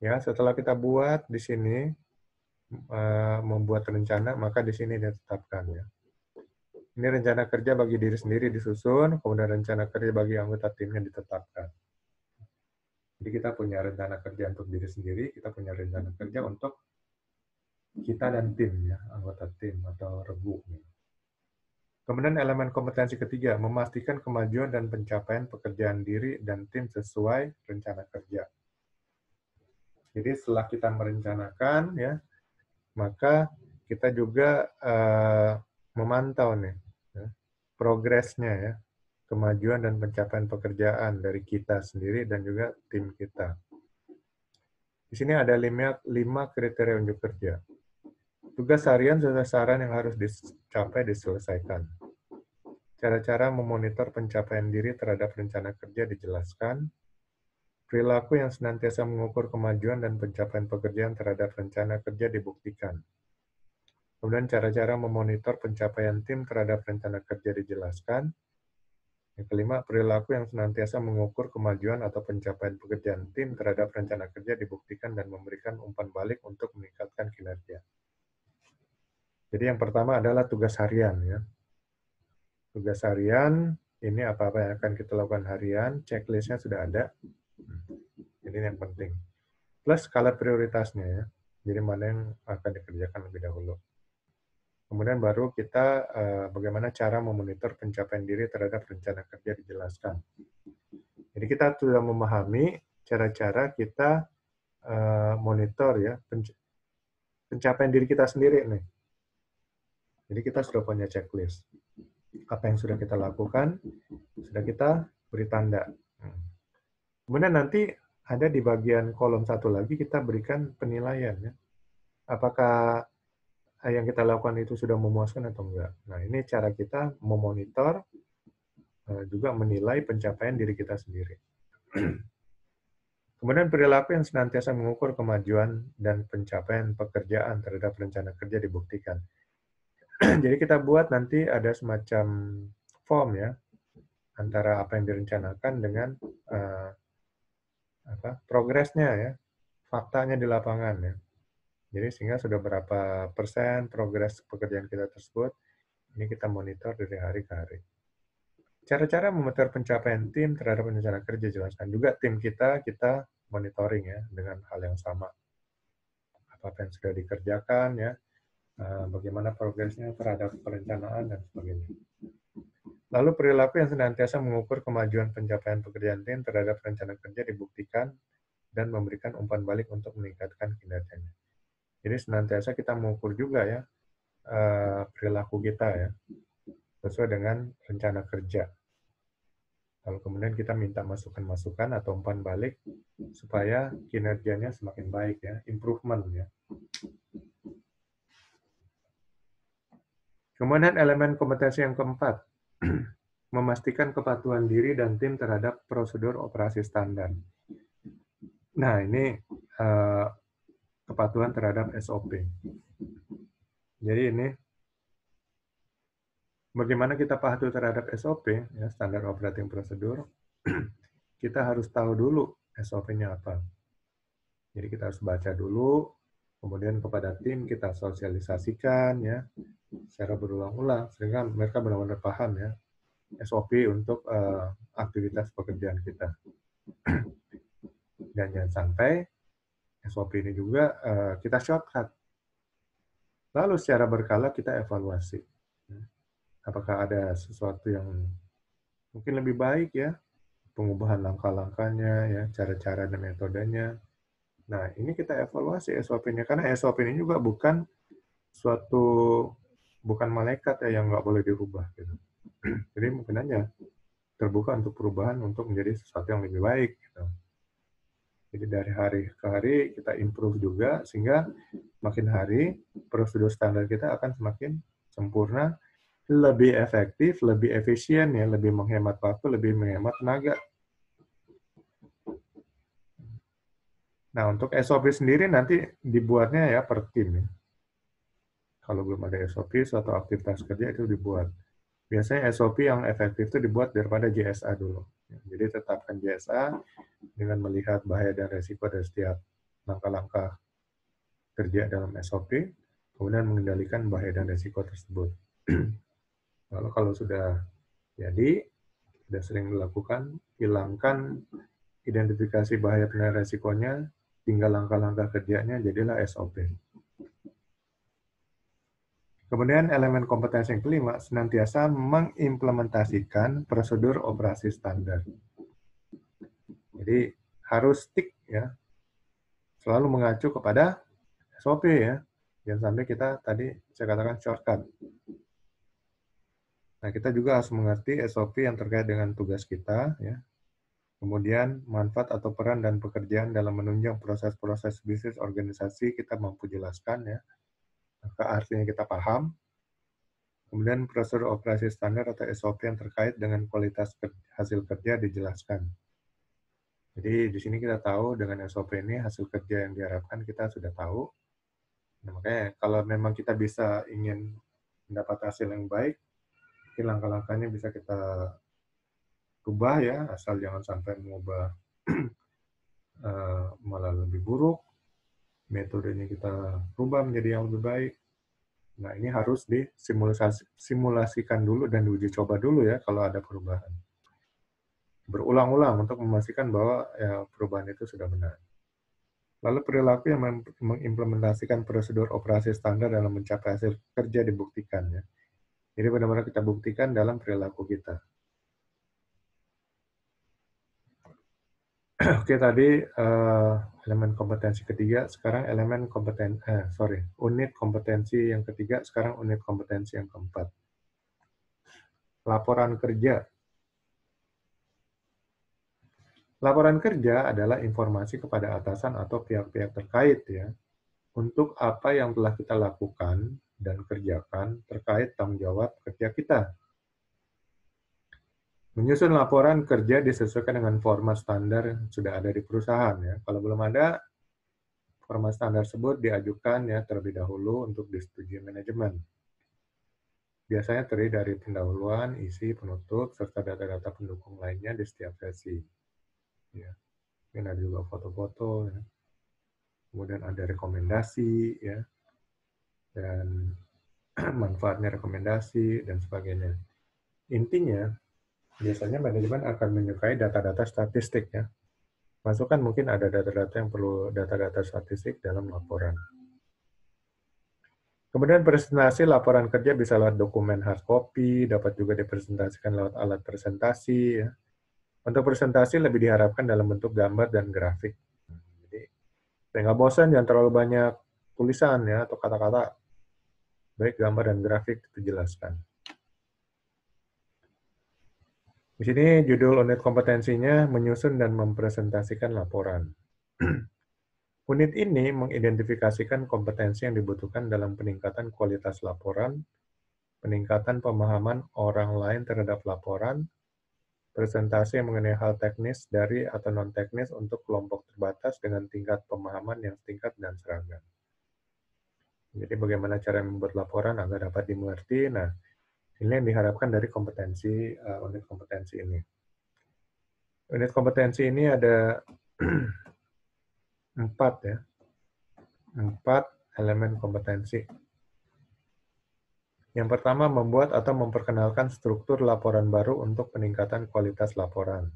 Ya, setelah kita buat di sini, membuat rencana, maka di sini ditetapkan ya. Ini rencana kerja bagi diri sendiri disusun, kemudian rencana kerja bagi anggota timnya ditetapkan. Jadi kita punya rencana kerja untuk diri sendiri, kita punya rencana kerja untuk kita dan tim ya, anggota tim atau regu. Kemudian elemen kompetensi ketiga, memastikan kemajuan dan pencapaian pekerjaan diri dan tim sesuai rencana kerja. Jadi setelah kita merencanakan ya, maka kita juga memantau nih ya, progresnya ya, kemajuan dan pencapaian pekerjaan dari kita sendiri dan juga tim kita. Di sini ada 5 kriteria unjuk kerja. Tugas harian sesuai saran yang harus dicapai diselesaikan. Cara-cara memonitor pencapaian diri terhadap rencana kerja dijelaskan. Perilaku yang senantiasa mengukur kemajuan dan pencapaian pekerjaan terhadap rencana kerja dibuktikan. Kemudian cara-cara memonitor pencapaian tim terhadap rencana kerja dijelaskan. Yang kelima, perilaku yang senantiasa mengukur kemajuan atau pencapaian pekerjaan tim terhadap rencana kerja dibuktikan dan memberikan umpan balik untuk meningkatkan kinerja. Jadi yang pertama adalah tugas harian ya. Tugas harian, ini apa-apa yang akan kita lakukan harian, checklist-nya sudah ada. Jadi ini yang penting. Plus skala prioritasnya ya. Jadi mana yang akan dikerjakan lebih dahulu. Kemudian baru kita bagaimana cara memonitor pencapaian diri terhadap rencana kerja dijelaskan. Jadi kita sudah memahami cara-cara kita monitor ya pencapaian diri kita sendiri nih. Jadi kita sudah punya checklist. Apa yang sudah kita lakukan, sudah kita beri tanda. Kemudian nanti ada di bagian kolom satu lagi kita berikan penilaian ya. Apakah yang kita lakukan itu sudah memuaskan atau enggak. Nah, ini cara kita memonitor, juga menilai pencapaian diri kita sendiri. Kemudian perilaku yang senantiasa mengukur kemajuan dan pencapaian pekerjaan terhadap rencana kerja dibuktikan. Jadi kita buat nanti ada semacam form ya, antara apa yang direncanakan dengan progresnya ya, faktanya di lapangan ya. Jadi sehingga sudah berapa persen progres pekerjaan kita tersebut, ini kita monitor dari hari ke hari. Cara-cara memonitor pencapaian tim terhadap rencana kerja jelaskan. Juga tim kita monitoring ya dengan hal yang sama. Apa yang sudah dikerjakan ya, bagaimana progresnya terhadap perencanaan dan sebagainya. Lalu perilaku yang senantiasa mengukur kemajuan pencapaian pekerjaan tim terhadap rencana kerja dibuktikan dan memberikan umpan balik untuk meningkatkan kinerjanya. Jadi senantiasa kita mengukur juga ya perilaku kita ya sesuai dengan rencana kerja. Lalu kemudian kita minta masukan-masukan atau umpan balik supaya kinerjanya semakin baik ya, improvement ya. Kemudian elemen kompetensi yang keempat, memastikan kepatuhan diri dan tim terhadap prosedur operasi standar. Nah, ini kepatuhan terhadap SOP. Jadi ini bagaimana kita patuh terhadap SOP, ya, standar operating procedure, kita harus tahu dulu SOP-nya apa. Jadi kita harus baca dulu, kemudian kepada tim kita sosialisasikan ya secara berulang-ulang sehingga mereka benar-benar paham ya SOP untuk aktivitas pekerjaan kita. Dan jangan sampai SOP ini juga kita shortcut. Lalu secara berkala kita evaluasi. Apakah ada sesuatu yang mungkin lebih baik ya, pengubahan langkah-langkahnya, ya, cara-cara dan metodenya. Nah, ini kita evaluasi SOP-nya, karena SOP ini juga bukan malaikat ya yang nggak boleh dirubah. Gitu. Jadi mungkin aja terbuka untuk perubahan untuk menjadi sesuatu yang lebih baik. Gitu. Jadi dari hari ke hari kita improve juga, sehingga makin hari prosedur standar kita akan semakin sempurna, lebih efektif, lebih efisien, ya, lebih menghemat waktu, lebih menghemat tenaga. Nah, untuk SOP sendiri nanti dibuatnya ya per tim. Ya. Kalau belum ada SOP, suatu aktivitas kerja itu dibuat. Biasanya SOP yang efektif itu dibuat daripada JSA dulu. Jadi tetapkan JSA dengan melihat bahaya dan resiko dari setiap langkah-langkah kerja dalam SOP, kemudian mengendalikan bahaya dan resiko tersebut. Lalu kalau sudah jadi, sudah sering dilakukan, hilangkan identifikasi bahaya dan resikonya, tinggal langkah-langkah kerjanya, jadilah SOP. Kemudian elemen kompetensi yang kelima, senantiasa mengimplementasikan prosedur operasi standar. Jadi harus stick ya, selalu mengacu kepada SOP ya. Jangan sampai kita tadi saya katakan shortcut. Nah, kita juga harus mengerti SOP yang terkait dengan tugas kita ya. Kemudian manfaat atau peran dan pekerjaan dalam menunjang proses-proses bisnis organisasi kita mampu jelaskan ya. Maka artinya kita paham. Kemudian prosedur operasi standar atau SOP yang terkait dengan kualitas hasil kerja dijelaskan. Jadi di sini kita tahu dengan SOP ini hasil kerja yang diharapkan kita sudah tahu. Nah, makanya kalau memang kita bisa ingin mendapat hasil yang baik, langkah-langkahnya bisa kita rubah ya, asal jangan sampai mengubah malah lebih buruk. Metodenya kita rubah menjadi yang lebih baik. Nah, ini harus disimulasikan dulu dan diuji coba dulu ya kalau ada perubahan. Berulang-ulang untuk memastikan bahwa ya, perubahan itu sudah benar. Lalu perilaku yang mengimplementasikan prosedur operasi standar dalam mencapai hasil kerja dibuktikan ya. Jadi benar-benar kita buktikan dalam perilaku kita. Oke, tadi elemen kompetensi ketiga, sekarang unit kompetensi yang ketiga, sekarang unit kompetensi yang keempat. Laporan kerja. Laporan kerja adalah informasi kepada atasan atau pihak-pihak terkait ya, untuk apa yang telah kita lakukan dan kerjakan terkait tanggung jawab kerja kita. Menyusun laporan kerja disesuaikan dengan format standar yang sudah ada di perusahaan ya. Kalau belum ada, format standar tersebut diajukan ya terlebih dahulu untuk disetujui manajemen. Biasanya terdiri dari pendahuluan, isi, penutup, serta data-data pendukung lainnya di setiap sesi. Ya. Mungkin ada juga foto-foto, ya. Kemudian ada rekomendasi, ya, dan manfaatnya rekomendasi, dan sebagainya. Intinya, biasanya manajemen akan menyukai data-data statistik ya. Masukkan mungkin ada data-data yang perlu data-data statistik dalam laporan. Kemudian presentasi laporan kerja bisa lewat dokumen hard copy, dapat juga dipresentasikan lewat alat presentasi. Ya. Untuk presentasi lebih diharapkan dalam bentuk gambar dan grafik. Jadi, nggak bosan, jangan terlalu banyak tulisan ya atau kata-kata. Baik gambar dan grafik dijelaskan. Di sini judul unit kompetensinya menyusun dan mempresentasikan laporan. Unit ini mengidentifikasikan kompetensi yang dibutuhkan dalam peningkatan kualitas laporan, peningkatan pemahaman orang lain terhadap laporan, presentasi mengenai hal teknis dari atau non-teknis untuk kelompok terbatas dengan tingkat pemahaman yang setingkat dan seragam. Jadi bagaimana cara membuat laporan agar dapat dimengerti. Nah, ini yang diharapkan dari kompetensi unit kompetensi ini. Unit kompetensi ini ada 4 ya. 4 elemen kompetensi. Yang pertama, membuat atau memperkenalkan struktur laporan baru untuk peningkatan kualitas laporan.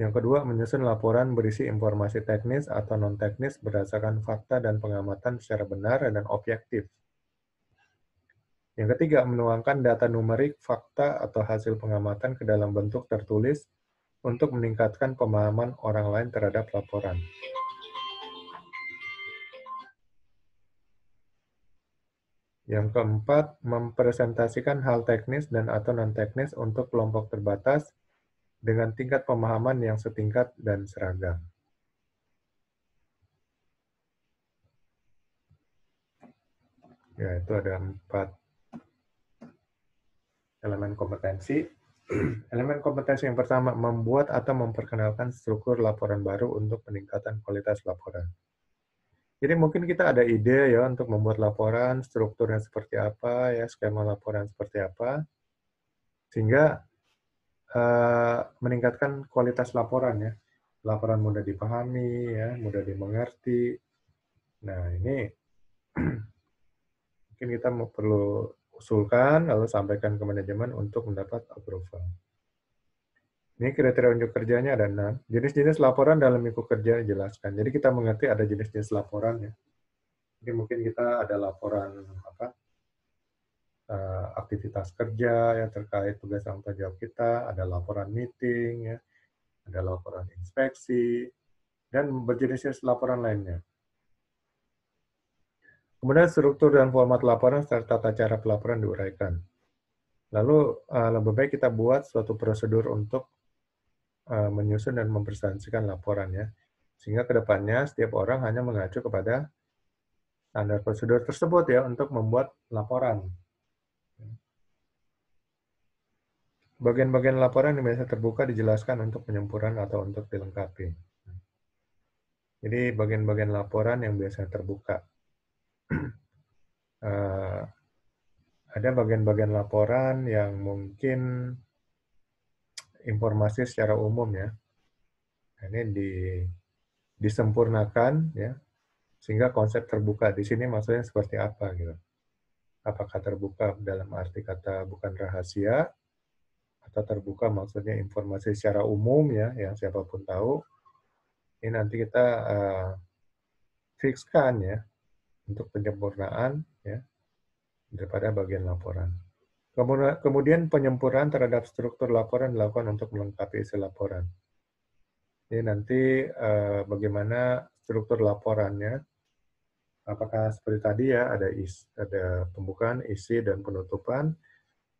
Yang kedua, menyusun laporan berisi informasi teknis atau non-teknis berdasarkan fakta dan pengamatan secara benar dan objektif. Yang ketiga, menuangkan data numerik, fakta, atau hasil pengamatan ke dalam bentuk tertulis untuk meningkatkan pemahaman orang lain terhadap laporan. Yang keempat, mempresentasikan hal teknis dan atau non-teknis untuk kelompok terbatas dengan tingkat pemahaman yang setingkat dan seragam. Ya, itu ada 4 elemen kompetensi. Elemen kompetensi yang pertama, membuat atau memperkenalkan struktur laporan baru untuk peningkatan kualitas laporan. Jadi mungkin kita ada ide ya untuk membuat laporan, strukturnya seperti apa, ya skema laporan seperti apa, sehingga meningkatkan kualitas laporan ya. Laporan mudah dipahami, ya, mudah dimengerti. Nah ini mungkin kita perlu usulkan lalu sampaikan ke manajemen untuk mendapat approval. Ini kriteria unjuk kerjanya ada 6. Jenis-jenis laporan dalam minggu kerja dijelaskan. Jadi kita mengerti ada jenis-jenis laporan ya. Jadi mungkin kita ada laporan aktivitas kerja yang terkait tugas dan tanggung jawab kita, ada laporan meeting ya, ada laporan inspeksi, dan berjenis-jenis laporan lainnya. Kemudian struktur dan format laporan serta tata cara pelaporan diuraikan. Lalu lebih baik kita buat suatu prosedur untuk menyusun dan mempresentasikan laporan ya. Sehingga kedepannya setiap orang hanya mengacu kepada standar prosedur tersebut ya untuk membuat laporan. Bagian-bagian laporan yang biasa terbuka dijelaskan untuk penyempurnaan atau untuk dilengkapi. Jadi bagian-bagian laporan yang biasa terbuka. Ada bagian-bagian laporan yang mungkin informasi secara umum ya. Ini disempurnakan ya, sehingga konsep terbuka di sini maksudnya seperti apa gitu. Apakah terbuka dalam arti kata bukan rahasia, atau terbuka maksudnya informasi secara umum ya, yang siapapun tahu. Ini nanti kita fixkan ya untuk penyempurnaan ya daripada bagian laporan. Kemudian penyempurnaan terhadap struktur laporan dilakukan untuk melengkapi isi laporan. Jadi nanti bagaimana struktur laporannya, apakah seperti tadi ya ada pembukaan, isi, dan penutupan,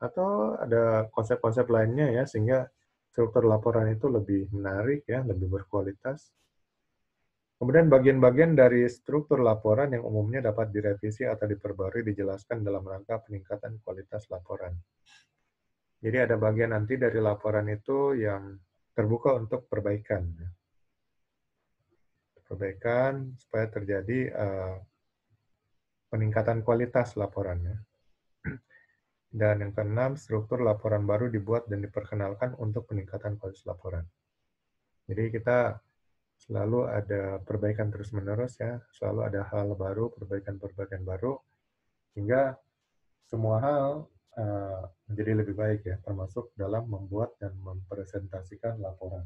atau ada konsep-konsep lainnya ya sehingga struktur laporan itu lebih menarik ya, lebih berkualitas. Kemudian bagian-bagian dari struktur laporan yang umumnya dapat direvisi atau diperbarui dijelaskan dalam rangka peningkatan kualitas laporan. Jadi ada bagian nanti dari laporan itu yang terbuka untuk perbaikan. Perbaikan supaya terjadi peningkatan kualitas laporannya. Dan yang keenam, struktur laporan baru dibuat dan diperkenalkan untuk peningkatan kualitas laporan. Jadi kita selalu ada perbaikan terus-menerus ya, selalu ada hal baru, perbaikan-perbaikan baru, sehingga semua hal menjadi lebih baik ya, termasuk dalam membuat dan mempresentasikan laporan.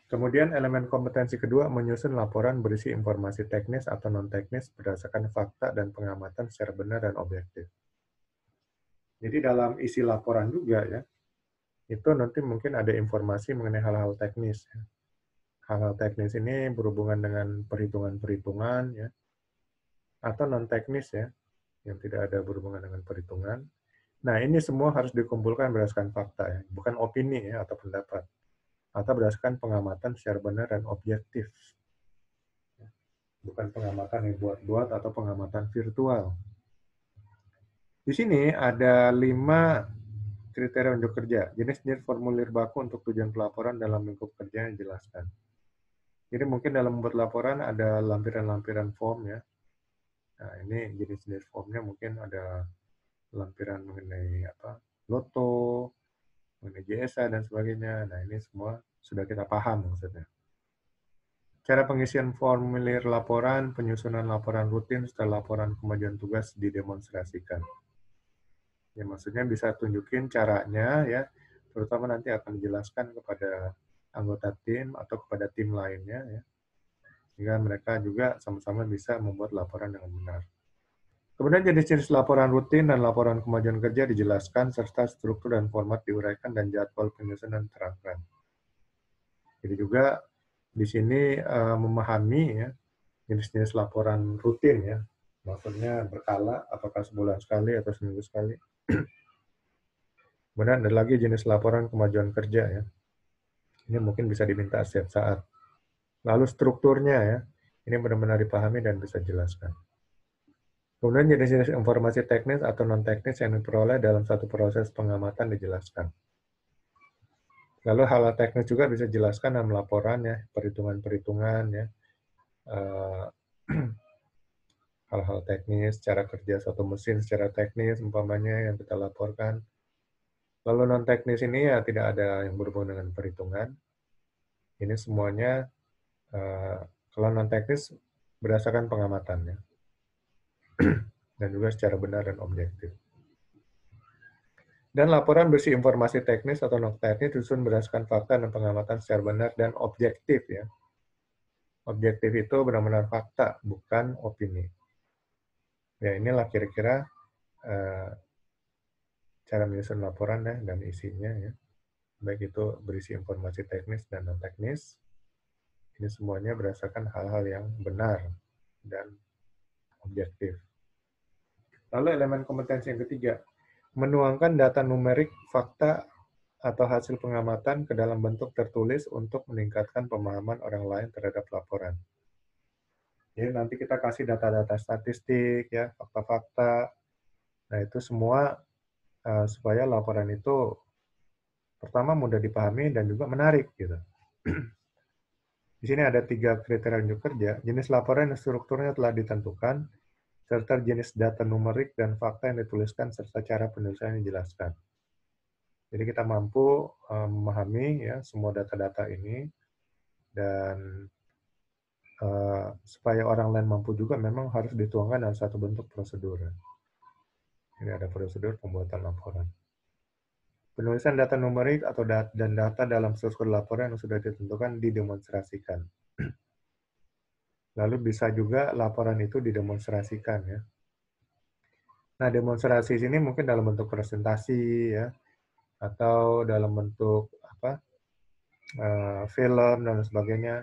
Kemudian elemen kompetensi kedua, menyusun laporan berisi informasi teknis atau non-teknis berdasarkan fakta dan pengamatan secara benar dan objektif. Jadi dalam isi laporan juga ya, itu nanti mungkin ada informasi mengenai hal-hal teknis. Hal-hal teknis ini berhubungan dengan perhitungan-perhitungan ya, atau non-teknis ya, yang tidak ada berhubungan dengan perhitungan. Nah, ini semua harus dikumpulkan berdasarkan fakta ya, bukan opini ya atau pendapat, atau berdasarkan pengamatan secara benar dan objektif. Bukan pengamatan yang buat-buat atau pengamatan virtual. Di sini ada 5 kriteria unjuk kerja. Jenis-jenis formulir baku untuk tujuan pelaporan dalam lingkup kerja yang dijelaskan. Jadi mungkin dalam membuat laporan ada lampiran-lampiran form ya. Nah, ini jenis-jenis formnya mungkin ada lampiran mengenai loto, mengenai JSA dan sebagainya. Nah, ini semua sudah kita paham maksudnya. Cara pengisian formulir laporan, penyusunan laporan rutin setelah laporan kemajuan tugas didemonstrasikan. Ya, maksudnya bisa tunjukin caranya ya, terutama nanti akan dijelaskan kepada anggota tim atau kepada tim lainnya, ya, sehingga mereka juga sama-sama bisa membuat laporan dengan benar. Kemudian jenis-jenis laporan rutin dan laporan kemajuan kerja dijelaskan, serta struktur dan format diuraikan dan jadwal penyusunan diterapkan. Jadi juga di sini memahami ya jenis-jenis laporan rutin ya, maksudnya berkala, apakah sebulan sekali atau seminggu sekali. Kemudian ada lagi jenis laporan kemajuan kerja ya. Ini mungkin bisa diminta setiap saat. Lalu strukturnya ya, ini benar-benar dipahami dan bisa dijelaskan. Kemudian jenis-jenis informasi teknis atau non-teknis yang diperoleh dalam satu proses pengamatan dijelaskan. Lalu hal teknis juga bisa dijelaskan dalam laporan ya, perhitungan-perhitungan ya, hal-hal teknis, cara kerja suatu mesin secara teknis umpamanya yang kita laporkan. Lalu non-teknis ini ya tidak ada yang berhubungan dengan perhitungan. Ini semuanya kalau non-teknis berdasarkan pengamatannya dan juga secara benar dan objektif. Dan laporan berisi informasi teknis atau non-teknis disusun berdasarkan fakta dan pengamatan secara benar dan objektif ya. Objektif itu benar-benar fakta, bukan opini. Ya inilah kira-kira cara menyusun laporan ya, dan isinya ya. Baik itu berisi informasi teknis dan non-teknis. Ini semuanya berdasarkan hal-hal yang benar dan objektif. Lalu elemen kompetensi yang ketiga, menuangkan data numerik, fakta, atau hasil pengamatan ke dalam bentuk tertulis untuk meningkatkan pemahaman orang lain terhadap laporan. Jadi nanti kita kasih data-data statistik, ya, fakta-fakta. Nah itu semua supaya laporan itu pertama mudah dipahami dan juga menarik gitu. Di sini ada 3 kriteria unjuk kerja. Jenis laporan yang strukturnya telah ditentukan, serta jenis data numerik dan fakta yang dituliskan serta cara penulisan yang dijelaskan. Jadi kita mampu memahami ya semua data-data ini dan supaya orang lain mampu juga memang harus dituangkan dalam satu bentuk prosedur. Ini ada prosedur pembuatan laporan. Penulisan data numerik atau dan data dalam struktur laporan yang sudah ditentukan didemonstrasikan. Lalu bisa juga laporan itu didemonstrasikan ya. Nah, demonstrasi sini mungkin dalam bentuk presentasi ya, atau dalam bentuk film dan sebagainya.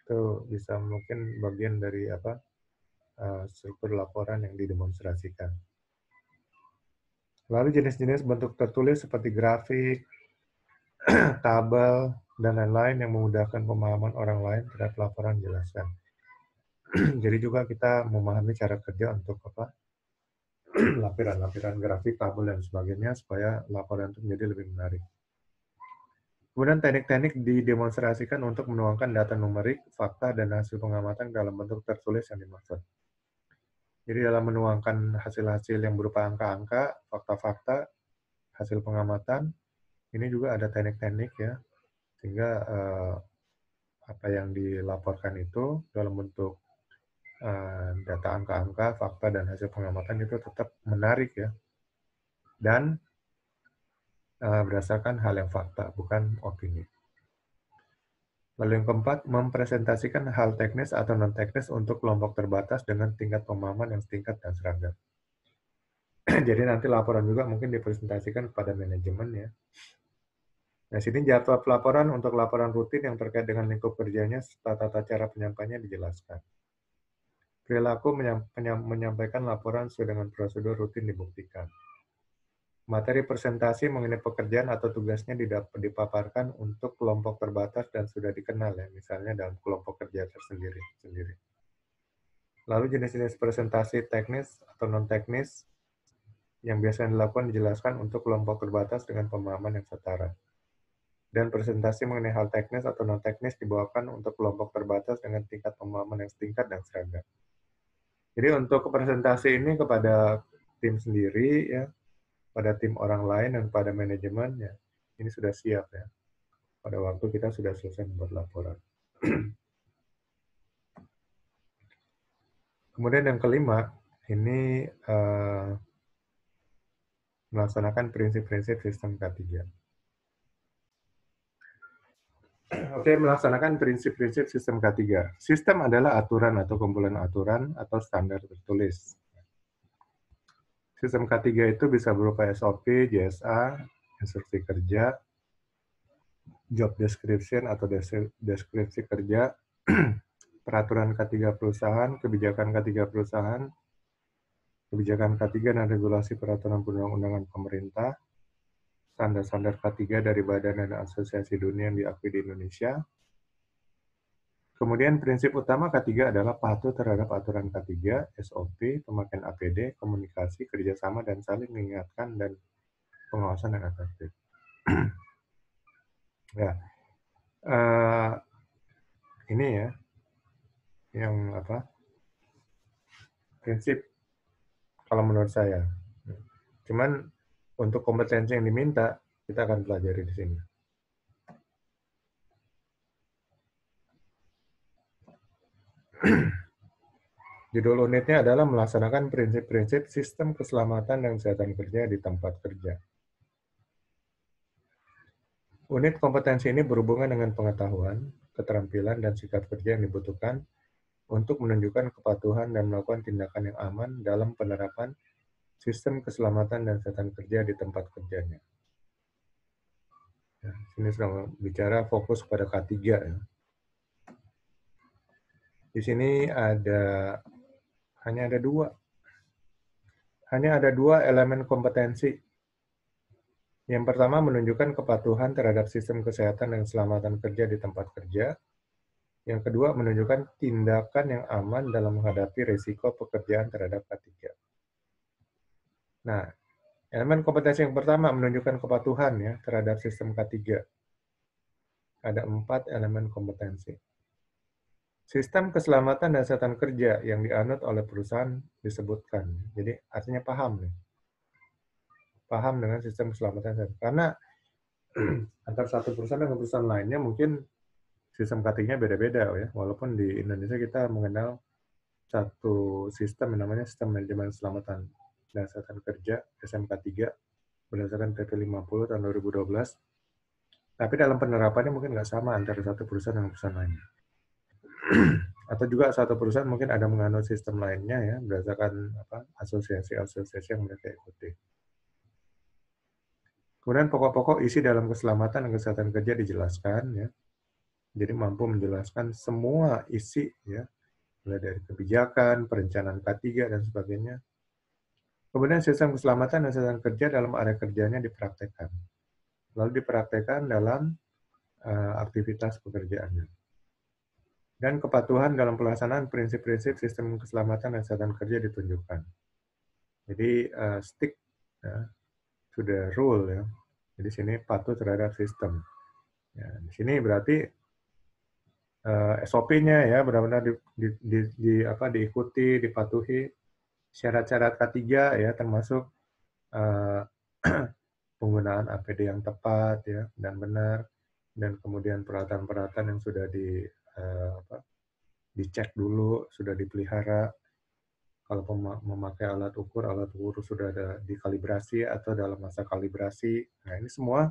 Itu bisa mungkin bagian dari struktur laporan yang didemonstrasikan. Lalu jenis-jenis bentuk tertulis seperti grafik, tabel, dan lain-lain yang memudahkan pemahaman orang lain terhadap laporan jelaskan. Jadi juga kita memahami cara kerja untuk lampiran-lampiran grafik, tabel, dan sebagainya supaya laporan itu menjadi lebih menarik. Kemudian teknik-teknik didemonstrasikan untuk menuangkan data numerik, fakta, dan hasil pengamatan dalam bentuk tertulis yang dimaksud. Jadi dalam menuangkan hasil-hasil yang berupa angka-angka, fakta-fakta, hasil pengamatan, ini juga ada teknik-teknik ya, sehingga apa yang dilaporkan itu dalam bentuk data angka-angka, fakta, dan hasil pengamatan itu tetap menarik ya, dan berdasarkan hal yang fakta, bukan opini. Lalu yang keempat, mempresentasikan hal teknis atau non-teknis untuk kelompok terbatas dengan tingkat pemahaman yang setingkat dan seragam. Jadi nanti laporan juga mungkin dipresentasikan kepada manajemen ya. Nah, sini jadwal pelaporan untuk laporan rutin yang terkait dengan lingkup kerjanya serta tata cara penyampaiannya dijelaskan. Perilaku menyampaikan laporan sesuai dengan prosedur rutin dibuktikan. Materi presentasi mengenai pekerjaan atau tugasnya dipaparkan untuk kelompok terbatas dan sudah dikenal ya, misalnya dalam kelompok kerja tersendiri. Lalu jenis-jenis presentasi teknis atau non-teknis yang biasanya dilakukan dijelaskan untuk kelompok terbatas dengan pemahaman yang setara. Dan presentasi mengenai hal teknis atau non-teknis dibawakan untuk kelompok terbatas dengan tingkat pemahaman yang setingkat dan seragam. Jadi untuk presentasi ini kepada tim sendiri ya, pada tim orang lain dan pada manajemen ya, ini sudah siap ya. Pada waktu kita sudah selesai membuat laporan. Kemudian yang kelima, ini melaksanakan prinsip-prinsip sistem K3. Oke, melaksanakan prinsip-prinsip sistem K3. Sistem adalah aturan atau kumpulan aturan atau standar tertulis. Sistem K3 itu bisa berupa SOP, JSA, instruksi kerja, job description atau deskripsi kerja, peraturan K3 perusahaan, kebijakan K3 perusahaan, kebijakan K3 dan regulasi peraturan perundang-undangan pemerintah, standar-standar K3 dari badan dan asosiasi dunia yang diakui di Indonesia. Kemudian prinsip utama K3 adalah patuh terhadap aturan K3, SOP, pemakaian APD, komunikasi, kerjasama, dan saling mengingatkan dan pengawasan yang efektif. Ya, ini ya yang prinsip kalau menurut saya. Cuman untuk kompetensi yang diminta kita akan pelajari di sini. Judul unitnya adalah melaksanakan prinsip-prinsip sistem keselamatan dan kesehatan kerja di tempat kerja. Unit kompetensi ini berhubungan dengan pengetahuan, keterampilan, dan sikap kerja yang dibutuhkan untuk menunjukkan kepatuhan dan melakukan tindakan yang aman dalam penerapan sistem keselamatan dan kesehatan kerja di tempat kerjanya. Ya, sini sedang bicara fokus pada K3 ya. Di sini hanya ada dua elemen kompetensi. Yang pertama menunjukkan kepatuhan terhadap sistem kesehatan dan keselamatan kerja di tempat kerja. Yang kedua menunjukkan tindakan yang aman dalam menghadapi risiko pekerjaan terhadap K3. Nah, elemen kompetensi yang pertama menunjukkan kepatuhan ya terhadap sistem K3. Ada 4 elemen kompetensi. Sistem keselamatan dan kesehatan kerja yang dianut oleh perusahaan disebutkan. Jadi artinya paham nih. Paham dengan sistem keselamatan. Karena antar satu perusahaan dengan perusahaan lainnya mungkin sistem K3-nya beda-beda ya. Walaupun di Indonesia kita mengenal satu sistem yang namanya Sistem Manajemen Keselamatan dan Kesehatan Kerja SMK3 berdasarkan PP 50 tahun 2012. Tapi dalam penerapannya mungkin nggak sama antara satu perusahaan dengan perusahaan lainnya. Atau juga satu perusahaan mungkin ada menganut sistem lainnya ya berdasarkan asosiasi-asosiasi yang mereka ikuti. Kemudian pokok-pokok isi dalam keselamatan dan kesehatan kerja dijelaskan ya. Jadi mampu menjelaskan semua isi ya, mulai dari kebijakan, perencanaan K3 dan sebagainya. Kemudian sistem keselamatan dan kesehatan kerja dalam area kerjanya dipraktekkan. Lalu dipraktekkan dalam aktivitas pekerjaannya. Dan kepatuhan dalam pelaksanaan prinsip-prinsip sistem keselamatan dan kesehatan kerja ditunjukkan. Jadi stick to the rule ya. Jadi sini patuh terhadap sistem. Ya, di sini berarti SOP-nya ya benar-benar diikuti, dipatuhi syarat-syarat K3 ya termasuk penggunaan APD yang tepat ya dan benar dan kemudian peralatan-peralatan yang sudah dicek dulu, sudah dipelihara. Kalau memakai alat ukur sudah ada dikalibrasi atau dalam masa kalibrasi. Nah, ini semua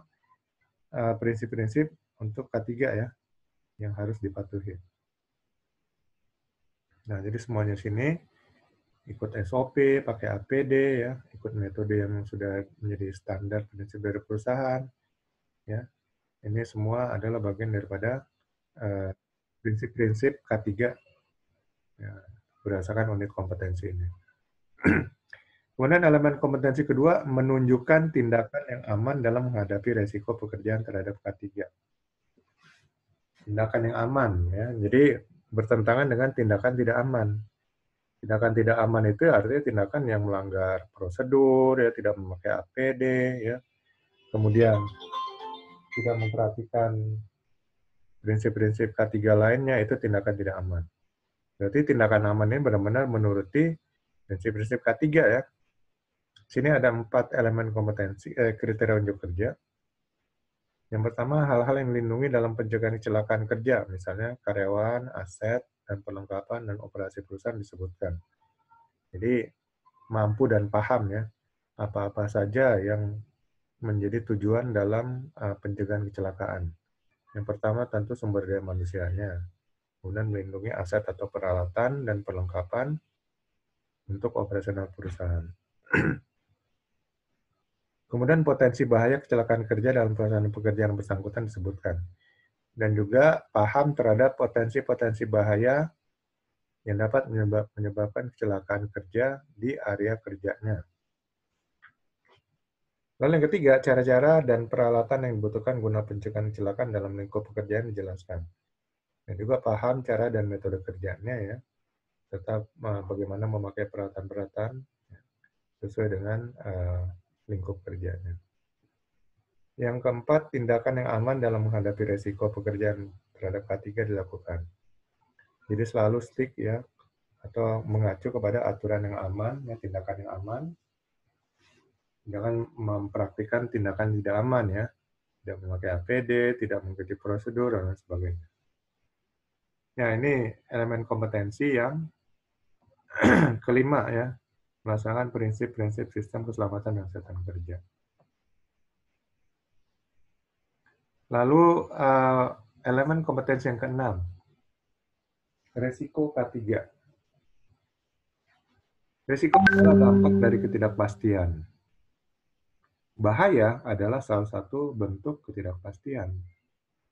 prinsip-prinsip untuk K3 ya yang harus dipatuhi. Nah, jadi semuanya sini ikut SOP, pakai APD ya, ikut metode yang sudah menjadi standar prinsip dari perusahaan ya. Ini semua adalah bagian daripada prinsip-prinsip K3 ya, berdasarkan unit kompetensi ini. Kemudian elemen kompetensi kedua menunjukkan tindakan yang aman dalam menghadapi resiko pekerjaan terhadap K3. Tindakan yang aman ya. Jadi bertentangan dengan tindakan tidak aman. Tindakan tidak aman itu artinya tindakan yang melanggar prosedur ya, tidak memakai APD ya. Kemudian tidak memperhatikan prinsip-prinsip K3 lainnya, itu tindakan tidak aman. Berarti tindakan aman ini benar-benar menuruti prinsip-prinsip K3 ya. Sini ada 4 elemen kompetensi kriteria unjuk kerja. Yang pertama, hal-hal yang melindungi dalam pencegahan kecelakaan kerja, misalnya karyawan, aset, dan perlengkapan dan operasi perusahaan disebutkan. Jadi mampu dan paham ya apa-apa saja yang menjadi tujuan dalam pencegahan kecelakaan. Yang pertama tentu sumber daya manusianya, kemudian melindungi aset atau peralatan dan perlengkapan untuk operasional perusahaan. Kemudian potensi bahaya kecelakaan kerja dalam pelaksanaan pekerjaan bersangkutan disebutkan. Dan juga paham terhadap potensi-potensi bahaya yang dapat menyebabkan kecelakaan kerja di area kerjanya. Lalu yang ketiga, cara-cara dan peralatan yang dibutuhkan guna pencegahan kecelakaan dalam lingkup pekerjaan dijelaskan. Dan juga paham cara dan metode kerjanya ya, serta bagaimana memakai peralatan-peralatan sesuai dengan lingkup kerjanya. Yang keempat, tindakan yang aman dalam menghadapi resiko pekerjaan terhadap K3 dilakukan. Jadi selalu stick ya, atau mengacu kepada aturan yang aman, ya, tindakan yang aman. Jangan mempraktikkan tindakan tidak aman ya, tidak memakai APD, tidak mengikuti prosedur, dan lain sebagainya. Nah, ini elemen kompetensi yang kelima ya, melaksanakan prinsip-prinsip sistem keselamatan dan kesehatan kerja. Lalu elemen kompetensi yang keenam, resiko K3. Resiko adalah dampak dari ketidakpastian. Bahaya adalah salah satu bentuk ketidakpastian.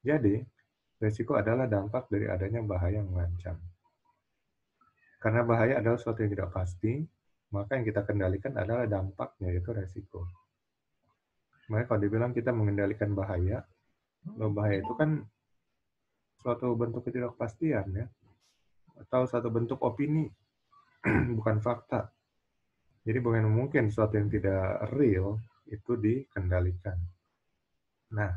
Jadi, resiko adalah dampak dari adanya bahaya yang mengancam. Karena bahaya adalah sesuatu yang tidak pasti, maka yang kita kendalikan adalah dampaknya, yaitu resiko. Makanya kalau dibilang kita mengendalikan bahaya, bahaya itu kan suatu bentuk ketidakpastian ya, atau suatu bentuk opini, bukan fakta. Jadi bukan mungkin sesuatu yang tidak real itu dikendalikan. Nah,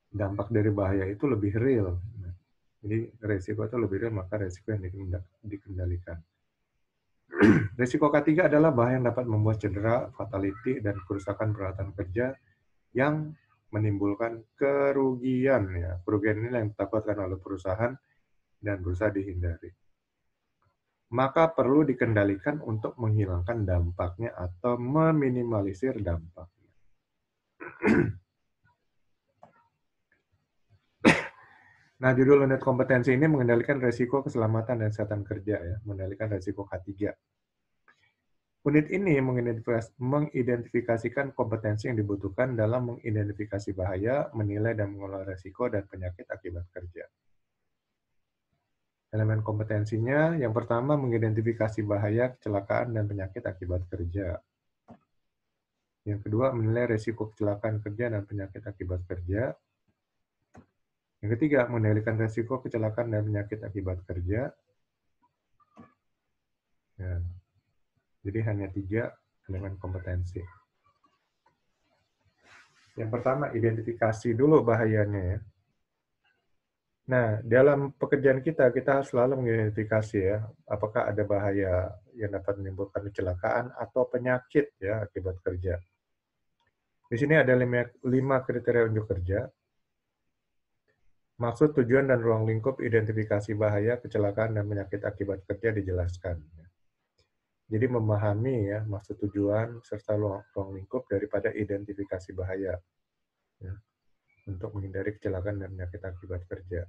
dampak dari bahaya itu lebih real. Jadi resiko itu lebih real, maka resiko yang dikendalikan. Risiko K3 adalah bahaya yang dapat membuat cedera, fatality, dan kerusakan peralatan kerja yang menimbulkan kerugian. Ya. Kerugian ini yang ditakutkan oleh perusahaan dan berusaha dihindari. Maka perlu dikendalikan untuk menghilangkan dampaknya atau meminimalisir dampaknya. Nah, judul unit kompetensi ini mengendalikan risiko keselamatan dan kesehatan kerja, ya, mengendalikan risiko K3. Unit ini mengidentifikasikan kompetensi yang dibutuhkan dalam mengidentifikasi bahaya, menilai dan mengelola risiko dan penyakit akibat kerja. Elemen kompetensinya, yang pertama mengidentifikasi bahaya, kecelakaan, dan penyakit akibat kerja. Yang kedua, menilai risiko kecelakaan kerja dan penyakit akibat kerja. Yang ketiga, mengendalikan risiko kecelakaan dan penyakit akibat kerja. Ya. Jadi hanya 3 elemen kompetensi. Yang pertama, identifikasi dulu bahayanya ya. Nah, dalam pekerjaan kita harus selalu mengidentifikasi ya, apakah ada bahaya yang dapat menimbulkan kecelakaan atau penyakit ya akibat kerja. Di sini ada 5 kriteria unjuk kerja. Maksud, tujuan, dan ruang lingkup identifikasi bahaya, kecelakaan, dan penyakit akibat kerja dijelaskan. Jadi memahami ya maksud, tujuan, serta ruang lingkup daripada identifikasi bahaya. Ya, untuk menghindari kecelakaan dan penyakit akibat kerja.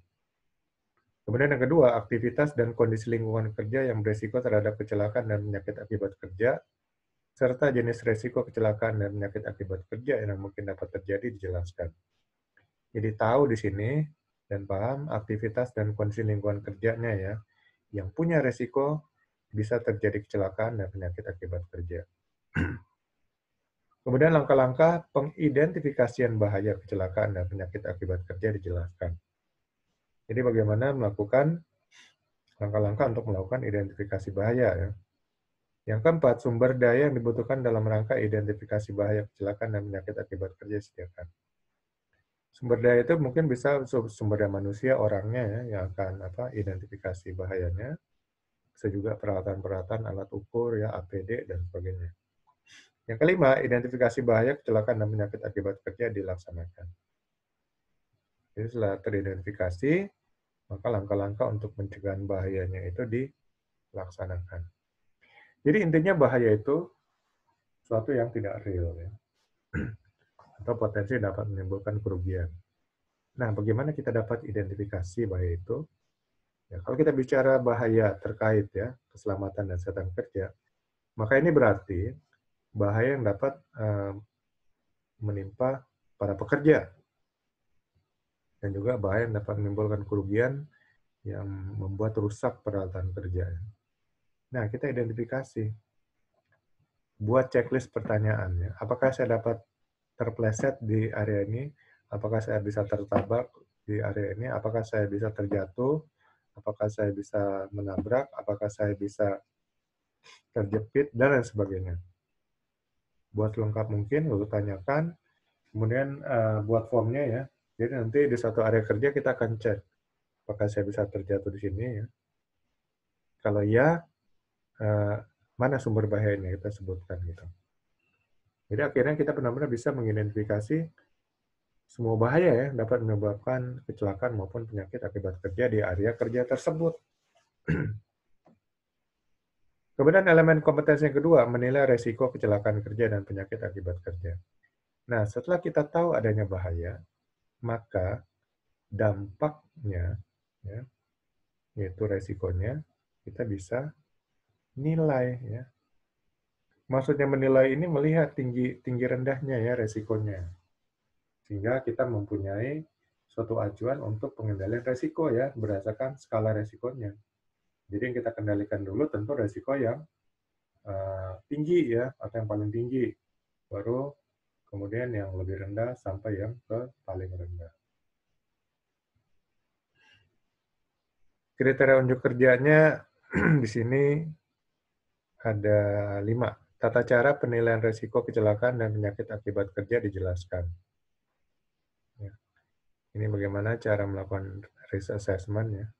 Kemudian yang kedua, aktivitas dan kondisi lingkungan kerja yang berisiko terhadap kecelakaan dan penyakit akibat kerja, serta jenis risiko kecelakaan dan penyakit akibat kerja yang mungkin dapat terjadi dijelaskan. Jadi tahu di sini dan paham aktivitas dan kondisi lingkungan kerjanya ya, yang punya risiko bisa terjadi kecelakaan dan penyakit akibat kerja. Kemudian langkah-langkah pengidentifikasian bahaya kecelakaan dan penyakit akibat kerja dijelaskan. Jadi bagaimana melakukan langkah-langkah untuk melakukan identifikasi bahaya ya. Yang keempat, sumber daya yang dibutuhkan dalam rangka identifikasi bahaya kecelakaan dan penyakit akibat kerja disediakan. Sumber daya itu mungkin bisa sumber daya manusia, orangnya ya, yang akan identifikasi bahayanya. Bisa juga peralatan-peralatan, alat ukur, ya, APD, dan sebagainya. Yang kelima, identifikasi bahaya kecelakaan dan penyakit akibat kerja dilaksanakan. Jadi setelah teridentifikasi, maka langkah-langkah untuk pencegahan bahayanya itu dilaksanakan. Jadi intinya bahaya itu sesuatu yang tidak real, ya. Atau potensi dapat menimbulkan kerugian. Nah, bagaimana kita dapat identifikasi bahaya itu? Ya, kalau kita bicara bahaya terkait ya keselamatan dan kesehatan kerja, maka ini berarti bahaya yang dapat menimpa para pekerja dan juga bahaya yang dapat menimbulkan kerugian yang membuat rusak peralatan kerja. Nah, kita identifikasi, buat checklist pertanyaan ya. Apakah saya dapat terpleset di area ini? Apakah saya bisa tertabak di area ini? Apakah saya bisa terjatuh? Apakah saya bisa menabrak? Apakah saya bisa terjepit? Dan lain sebagainya. Buat lengkap mungkin, lalu tanyakan. Kemudian buat formnya ya. Jadi nanti di satu area kerja kita akan cek. Apakah saya bisa terjatuh di sini ya? Kalau iya, mana sumber bahayanya kita sebutkan gitu. Jadi akhirnya kita benar-benar bisa mengidentifikasi semua bahaya ya dapat menyebabkan kecelakaan maupun penyakit akibat kerja di area kerja tersebut. Kemudian elemen kompetensi yang kedua, menilai resiko kecelakaan kerja dan penyakit akibat kerja. Nah, setelah kita tahu adanya bahaya, maka dampaknya, ya, yaitu resikonya, kita bisa nilai. Ya. Maksudnya menilai ini melihat tinggi rendahnya ya resikonya. Sehingga kita mempunyai suatu acuan untuk pengendalian resiko ya, berdasarkan skala resikonya. Jadi yang kita kendalikan dulu tentu resiko yang tinggi ya, atau yang paling tinggi. Baru kemudian yang lebih rendah sampai yang ke paling rendah. Kriteria unjuk kerjanya di sini ada 5. Tata cara penilaian resiko kecelakaan dan penyakit akibat kerja dijelaskan. Ya. Ini bagaimana cara melakukan risk assessment ya.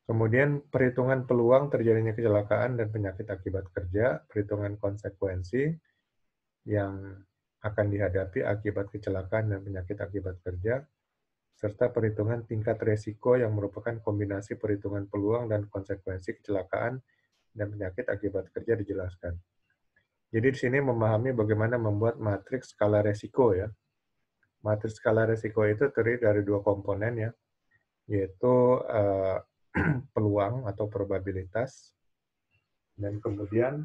Kemudian perhitungan peluang terjadinya kecelakaan dan penyakit akibat kerja, perhitungan konsekuensi yang akan dihadapi akibat kecelakaan dan penyakit akibat kerja, serta perhitungan tingkat resiko yang merupakan kombinasi perhitungan peluang dan konsekuensi kecelakaan dan penyakit akibat kerja dijelaskan. Jadi di sini memahami bagaimana membuat matriks skala resiko ya. Matriks skala resiko itu terdiri dari 2 komponen ya, yaitu peluang atau probabilitas, dan kemudian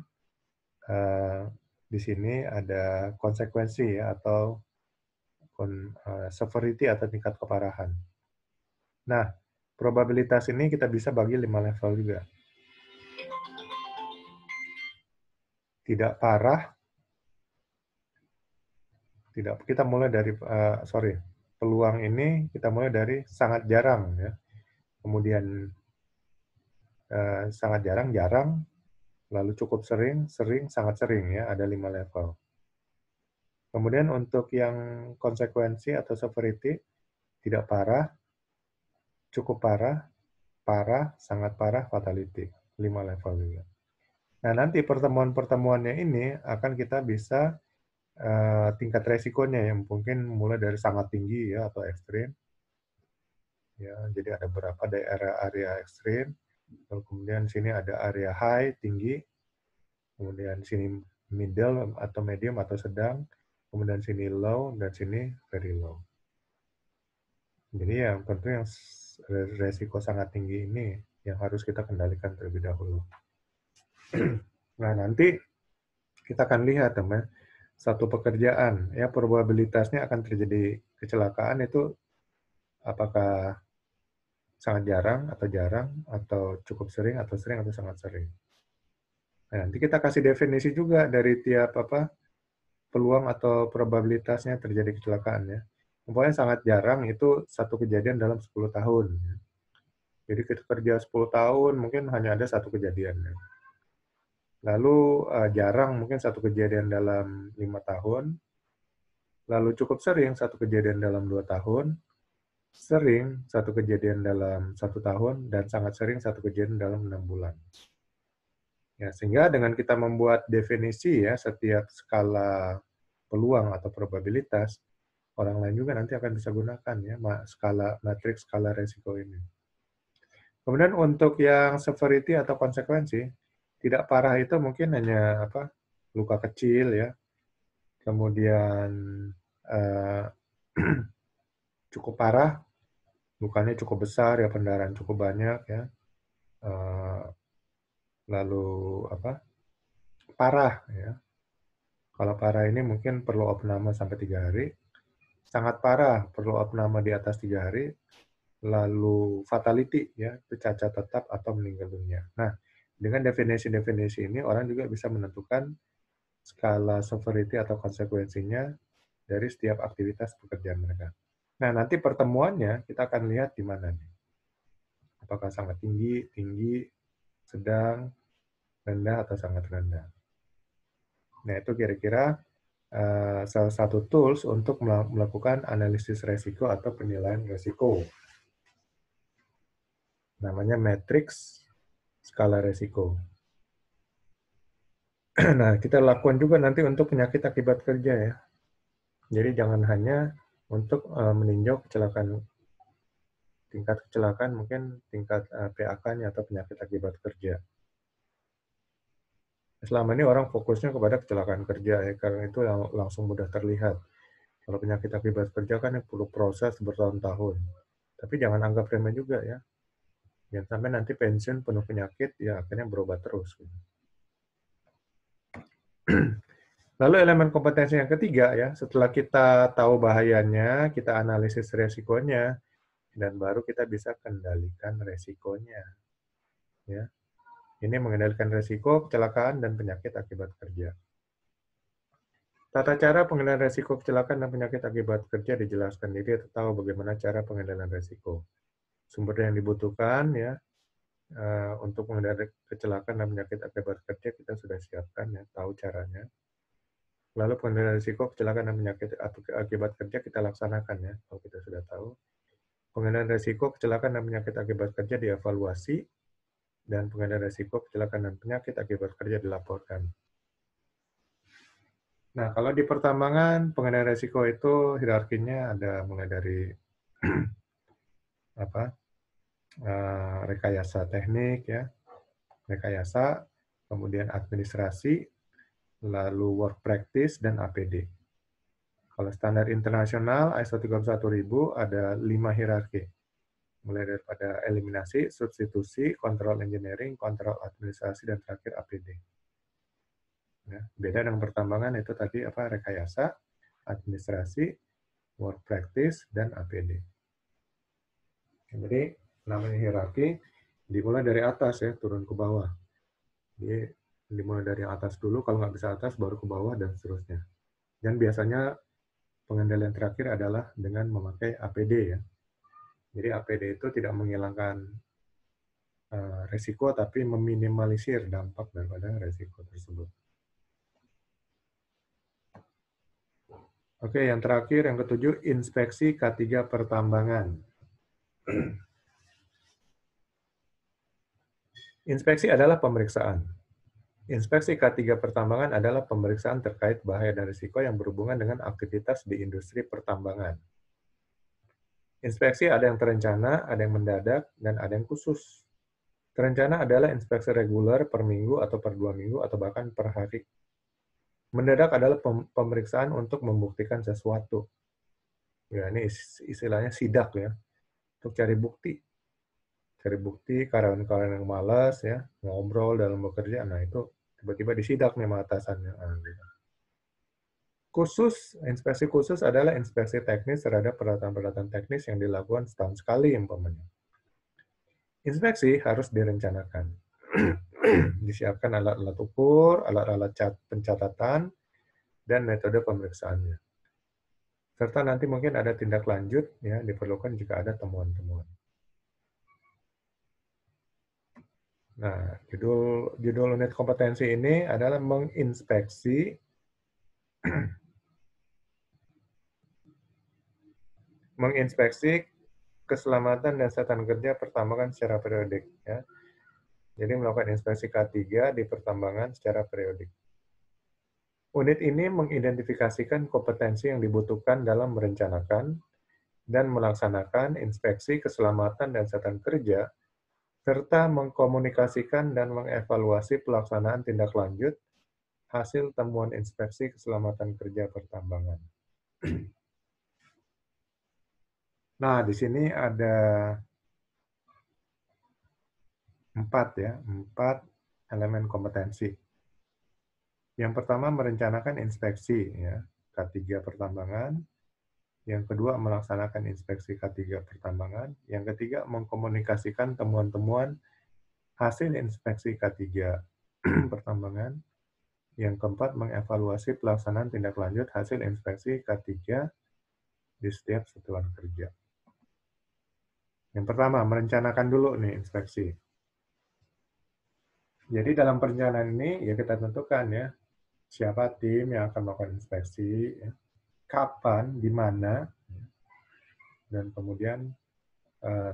di sini ada konsekuensi ya, atau severity atau tingkat keparahan. Nah, probabilitas ini kita bisa bagi 5 level juga. Tidak parah, kita mulai dari peluang ini kita mulai dari sangat jarang ya. Kemudian sangat jarang, lalu cukup sering, sangat sering ya, ada 5 level. Kemudian untuk yang konsekuensi atau severity, tidak parah, cukup parah, sangat parah, fatality. 5 level juga. Nah, nanti pertemuan-pertemuannya ini akan kita bisa tingkat resikonya yang mungkin mulai dari sangat tinggi ya atau ekstrim. Ya, jadi ada beberapa daerah area ekstrim. Lalu kemudian sini ada area high, tinggi. Kemudian sini middle atau medium atau sedang. Kemudian sini low dan sini very low. Jadi yang tentu yang resiko sangat tinggi ini yang harus kita kendalikan terlebih dahulu. Nah, nanti kita akan lihat teman, satu pekerjaan ya probabilitasnya akan terjadi kecelakaan itu apakah sangat jarang atau cukup sering atau sangat sering. Nah, nanti kita kasih definisi juga dari tiap peluang atau probabilitasnya terjadi kecelakaan ya. Pokoknya sangat jarang itu satu kejadian dalam 10 tahun. Ya. Jadi kita kerja 10 tahun mungkin hanya ada satu kejadian. Ya. Lalu jarang mungkin satu kejadian dalam 5 tahun. Lalu cukup sering satu kejadian dalam 2 tahun. Sering satu kejadian dalam 1 tahun. Dan sangat sering satu kejadian dalam 6 bulan. Ya, sehingga dengan kita membuat definisi ya setiap skala peluang atau probabilitas, orang lain juga nanti akan bisa gunakan ya matriks skala resiko ini. Kemudian untuk yang severity atau konsekuensi, tidak parah itu mungkin hanya luka kecil ya. Kemudian cukup parah, lukanya cukup besar, ya pendarahan cukup banyak, ya. Lalu parah, ya. Kalau parah ini mungkin perlu opname sampai 3 hari. Sangat parah, perlu opname di atas 3 hari. Lalu fatality, ya, itu cacat tetap atau meninggal dunia. Nah, dengan definisi-definisi ini, orang juga bisa menentukan skala severity atau konsekuensinya dari setiap aktivitas pekerjaan mereka. Nah, nanti pertemuannya kita akan lihat di mana nih. Apakah sangat tinggi, sedang, rendah, atau sangat rendah. Nah, itu kira-kira salah satu tools untuk melakukan analisis resiko atau penilaian resiko. Namanya matriks skala resiko. Nah, kita lakukan juga nanti untuk penyakit akibat kerja, ya. Jadi jangan hanya untuk meninjau tingkat kecelakaan, mungkin tingkat PAK-nya atau penyakit akibat kerja. Selama ini orang fokusnya kepada kecelakaan kerja, ya, karena itu langsung mudah terlihat. Kalau penyakit akibat kerja kan perlu proses bertahun-tahun. Tapi jangan anggap remeh juga, ya. Jangan sampai nanti pensiun penuh penyakit, ya akhirnya berobat terus. Lalu elemen kompetensi yang ketiga, ya, setelah kita tahu bahayanya, kita analisis resikonya, dan baru kita bisa kendalikan resikonya. Ya. Ini mengendalikan resiko, kecelakaan, dan penyakit akibat kerja. Tata cara pengendalian resiko kecelakaan dan penyakit akibat kerja dijelaskan. Jadi kita tahu bagaimana cara pengendalian resiko. Sumber yang dibutuhkan, ya, untuk menghindari kecelakaan dan penyakit akibat kerja kita sudah siapkan, ya, tahu caranya. Lalu pengendalian risiko kecelakaan dan penyakit akibat kerja kita laksanakan, ya, kalau kita sudah tahu. Pengendalian risiko kecelakaan dan penyakit akibat kerja dievaluasi, dan pengendalian risiko kecelakaan dan penyakit akibat kerja dilaporkan. Nah, kalau di pertambangan pengendalian risiko itu hierarkinya ada mulai dari rekayasa teknik, ya, rekayasa, kemudian administrasi, lalu work practice, dan APD. Kalau standar internasional ISO 31000 ada 5 hierarki. Mulai daripada eliminasi, substitusi, kontrol engineering, kontrol administrasi, dan terakhir APD. Ya, beda dengan pertambangan itu tadi rekayasa, administrasi, work practice, dan APD. Jadi namanya hierarki dimulai dari atas, ya, turun ke bawah. Jadi dimulai dari atas dulu, kalau nggak bisa atas baru ke bawah dan seterusnya. Dan biasanya pengendalian terakhir adalah dengan memakai APD, ya. Jadi APD itu tidak menghilangkan resiko, tapi meminimalisir dampak daripada resiko tersebut. Oke, yang terakhir, yang ketujuh, inspeksi K3 pertambangan. Inspeksi adalah pemeriksaan. Inspeksi K3 pertambangan adalah pemeriksaan terkait bahaya dan risiko yang berhubungan dengan aktivitas di industri pertambangan. Inspeksi ada yang terencana, ada yang mendadak, dan ada yang khusus. Terencana adalah inspeksi reguler per minggu atau per 2 minggu atau bahkan per hari. Mendadak adalah pemeriksaan untuk membuktikan sesuatu. Ya, ini istilahnya sidak, ya. Untuk cari bukti. Cari bukti, karyawan-karyawan yang malas, ya, ngobrol dalam bekerja, nah itu tiba-tiba disidak nih sama atasannya. Gitu. Inspeksi khusus adalah inspeksi teknis terhadap peralatan-peralatan teknis yang dilakukan setahun sekali umpamanya. Inspeksi harus direncanakan. Disiapkan alat-alat ukur, alat-alat pencatatan, dan metode pemeriksaannya. Serta nanti mungkin ada tindak lanjut, ya, diperlukan jika ada temuan-temuan. Nah, judul unit kompetensi ini adalah menginspeksi keselamatan dan kesehatan kerja pertambangan secara periodik, ya. Jadi melakukan inspeksi K3 di pertambangan secara periodik. Unit ini mengidentifikasikan kompetensi yang dibutuhkan dalam merencanakan dan melaksanakan inspeksi keselamatan dan kesehatan kerja, serta mengkomunikasikan dan mengevaluasi pelaksanaan tindak lanjut hasil temuan inspeksi keselamatan kerja pertambangan. Nah, di sini ada 4 elemen kompetensi. Yang pertama merencanakan inspeksi, ya, K3 pertambangan. Yang kedua melaksanakan inspeksi K3 pertambangan. Yang ketiga mengkomunikasikan temuan-temuan hasil inspeksi K3 pertambangan. Yang keempat mengevaluasi pelaksanaan tindak lanjut hasil inspeksi K3 di setiap satuan kerja. Yang pertama, merencanakan dulu nih inspeksi. Jadi dalam perencanaan ini ya kita tentukan ya siapa tim yang akan melakukan inspeksi, ya, kapan, di mana, dan kemudian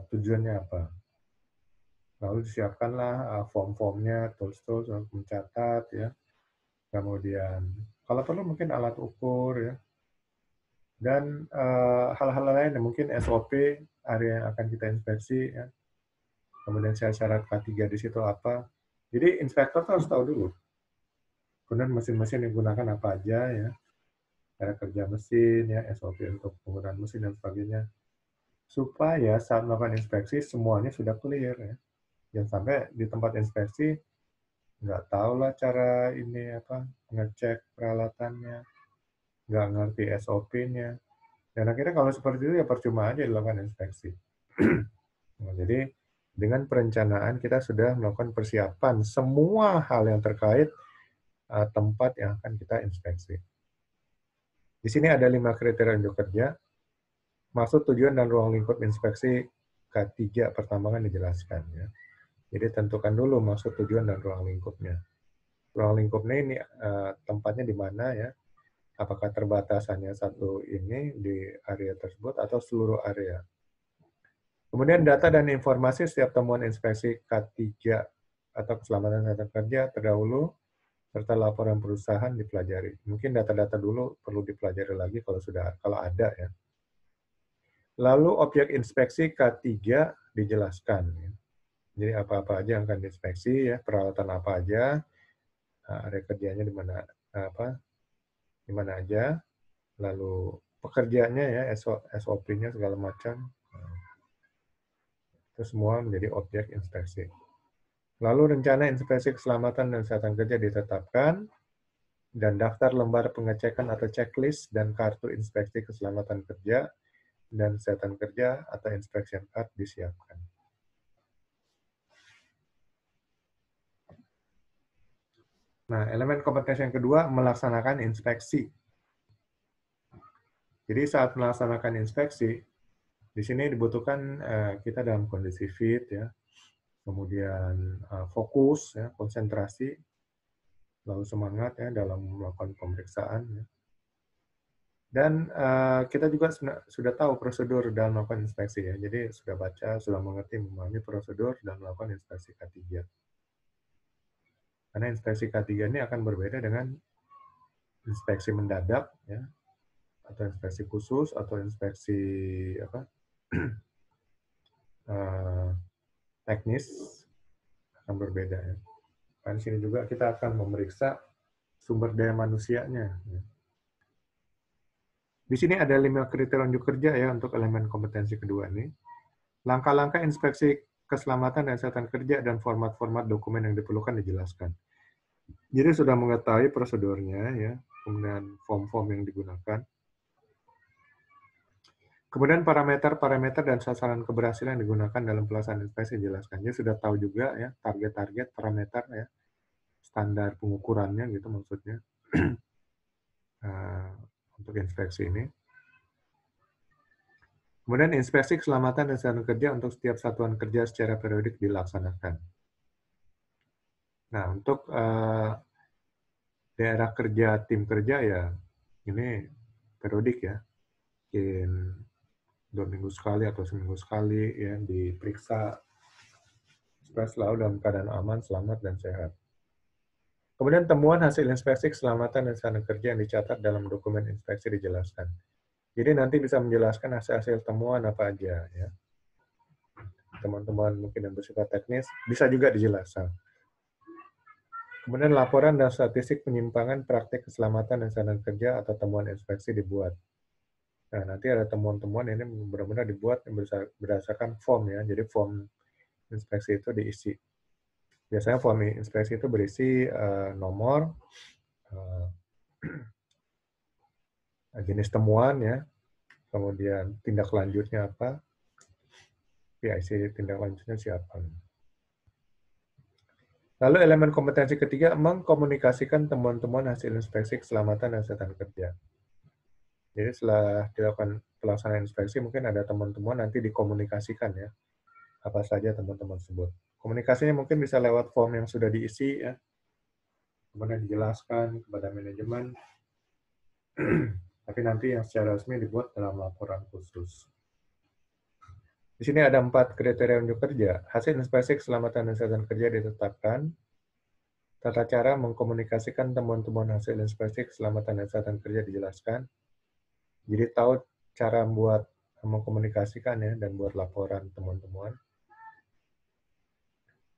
tujuannya apa. Lalu disiapkanlah form-formnya, tools-tools untuk mencatat, ya. Kemudian kalau perlu mungkin alat ukur, ya. Dan hal-hal lain yang mungkin SOP area yang akan kita inspeksi, ya. Kemudian syarat K3 di situ apa. Jadi inspektor tuh harus tahu dulu. Kemudian mesin-mesin yang digunakan apa aja, ya. Cara kerja mesin, ya, SOP untuk penggunaan mesin dan sebagainya. Supaya saat melakukan inspeksi semuanya sudah clear, ya. Jangan sampai di tempat inspeksi nggak tahu lah cara ini apa ngecek peralatannya, nggak ngerti SOP-nya. Dan akhirnya kalau seperti itu ya percuma aja dilakukan inspeksi. Nah, jadi dengan perencanaan kita sudah melakukan persiapan semua hal yang terkait tempat yang akan kita inspeksi. Di sini ada 5 kriteria unjuk kerja. Maksud, tujuan, dan ruang lingkup inspeksi K3 pertambangan dijelaskan. Ya. Jadi tentukan dulu maksud, tujuan, dan ruang lingkupnya. Ruang lingkupnya ini tempatnya di mana, ya? Apakah terbatasannya satu ini di area tersebut atau seluruh area. Kemudian data dan informasi setiap temuan inspeksi K3 atau keselamatan tenaga kerja terdahulu serta laporan perusahaan dipelajari. Mungkin data-data dulu perlu dipelajari lagi kalau ada, ya. Lalu objek inspeksi K3 dijelaskan. Ya. Jadi apa-apa aja yang akan diinspeksi, ya, peralatan apa aja, area kerjanya di mana aja, lalu pekerjaannya, ya, SOP-nya segala macam, itu semua menjadi objek inspeksi. Lalu rencana inspeksi keselamatan dan kesehatan kerja ditetapkan, dan daftar lembar pengecekan atau checklist dan kartu inspeksi keselamatan kerja dan kesehatan kerja atau inspection card disiapkan. Nah, elemen kompetensi yang kedua, melaksanakan inspeksi. Jadi saat melaksanakan inspeksi, di sini dibutuhkan kita dalam kondisi fit, ya, kemudian fokus, ya, konsentrasi, lalu semangat, ya, dalam melakukan pemeriksaan. Ya. Dan kita juga sudah tahu prosedur dalam melakukan inspeksi, ya. Jadi sudah baca, sudah mengerti, memahami prosedur dalam melakukan inspeksi K3. Karena inspeksi K3 ini akan berbeda dengan inspeksi mendadak, ya, atau inspeksi khusus, atau inspeksi teknis, akan berbeda. Ya. Karena di sini juga kita akan memeriksa sumber daya manusianya. Ya. Di sini ada 5 kriteria unjuk kerja, ya, untuk elemen kompetensi kedua ini. Langkah-langkah inspeksi keselamatan dan kesehatan kerja dan format-format dokumen yang diperlukan dijelaskan. Jadi sudah mengetahui prosedurnya, ya, kemudian form-form yang digunakan. Kemudian parameter-parameter dan sasaran keberhasilan yang digunakan dalam pelaksanaan inspeksi dijelaskan. Jadi sudah tahu juga, ya, target-target, parameter, ya, standar pengukurannya gitu maksudnya untuk inspeksi ini. Kemudian inspeksi keselamatan dan kesehatan kerja untuk setiap satuan kerja secara periodik dilaksanakan. Nah, untuk daerah kerja, tim kerja, ya, ini periodik, ya. Mungkin 2 minggu sekali atau seminggu sekali, ya, diperiksa supaya selalu dalam keadaan aman, selamat, dan sehat. Kemudian temuan hasil inspeksi keselamatan dan kesehatan kerja yang dicatat dalam dokumen inspeksi dijelaskan. Jadi nanti bisa menjelaskan hasil-hasil temuan apa aja, ya. Teman-teman mungkin yang bersifat teknis bisa juga dijelaskan. Kemudian laporan dan statistik penyimpangan praktik keselamatan dan kesehatan kerja atau temuan inspeksi dibuat. Nah, nanti ada temuan-temuan ini benar-benar dibuat berdasarkan form ya. Jadi form inspeksi itu diisi. Biasanya form inspeksi itu berisi nomor, jenis temuan ya, kemudian tindak lanjutnya apa, PIC tindak lanjutnya siapa. Lalu elemen kompetensi ketiga, mengkomunikasikan temuan-temuan hasil inspeksi keselamatan dan kesehatan kerja. Jadi setelah dilakukan pelaksanaan inspeksi, mungkin ada temuan-temuan nanti dikomunikasikan ya, apa saja temuan-temuan tersebut. Komunikasinya mungkin bisa lewat form yang sudah diisi ya, kemudian dijelaskan kepada manajemen, tapi nanti yang secara resmi dibuat dalam laporan khusus. Di sini ada 4 kriteria unjuk kerja. Hasil inspeksi keselamatan dan kesehatan kerja ditetapkan. Tata cara mengkomunikasikan temuan-temuan hasil inspeksi keselamatan dan kesehatan kerja dijelaskan. Jadi tahu cara buat mengkomunikasikan ya dan buat laporan temuan-temuan.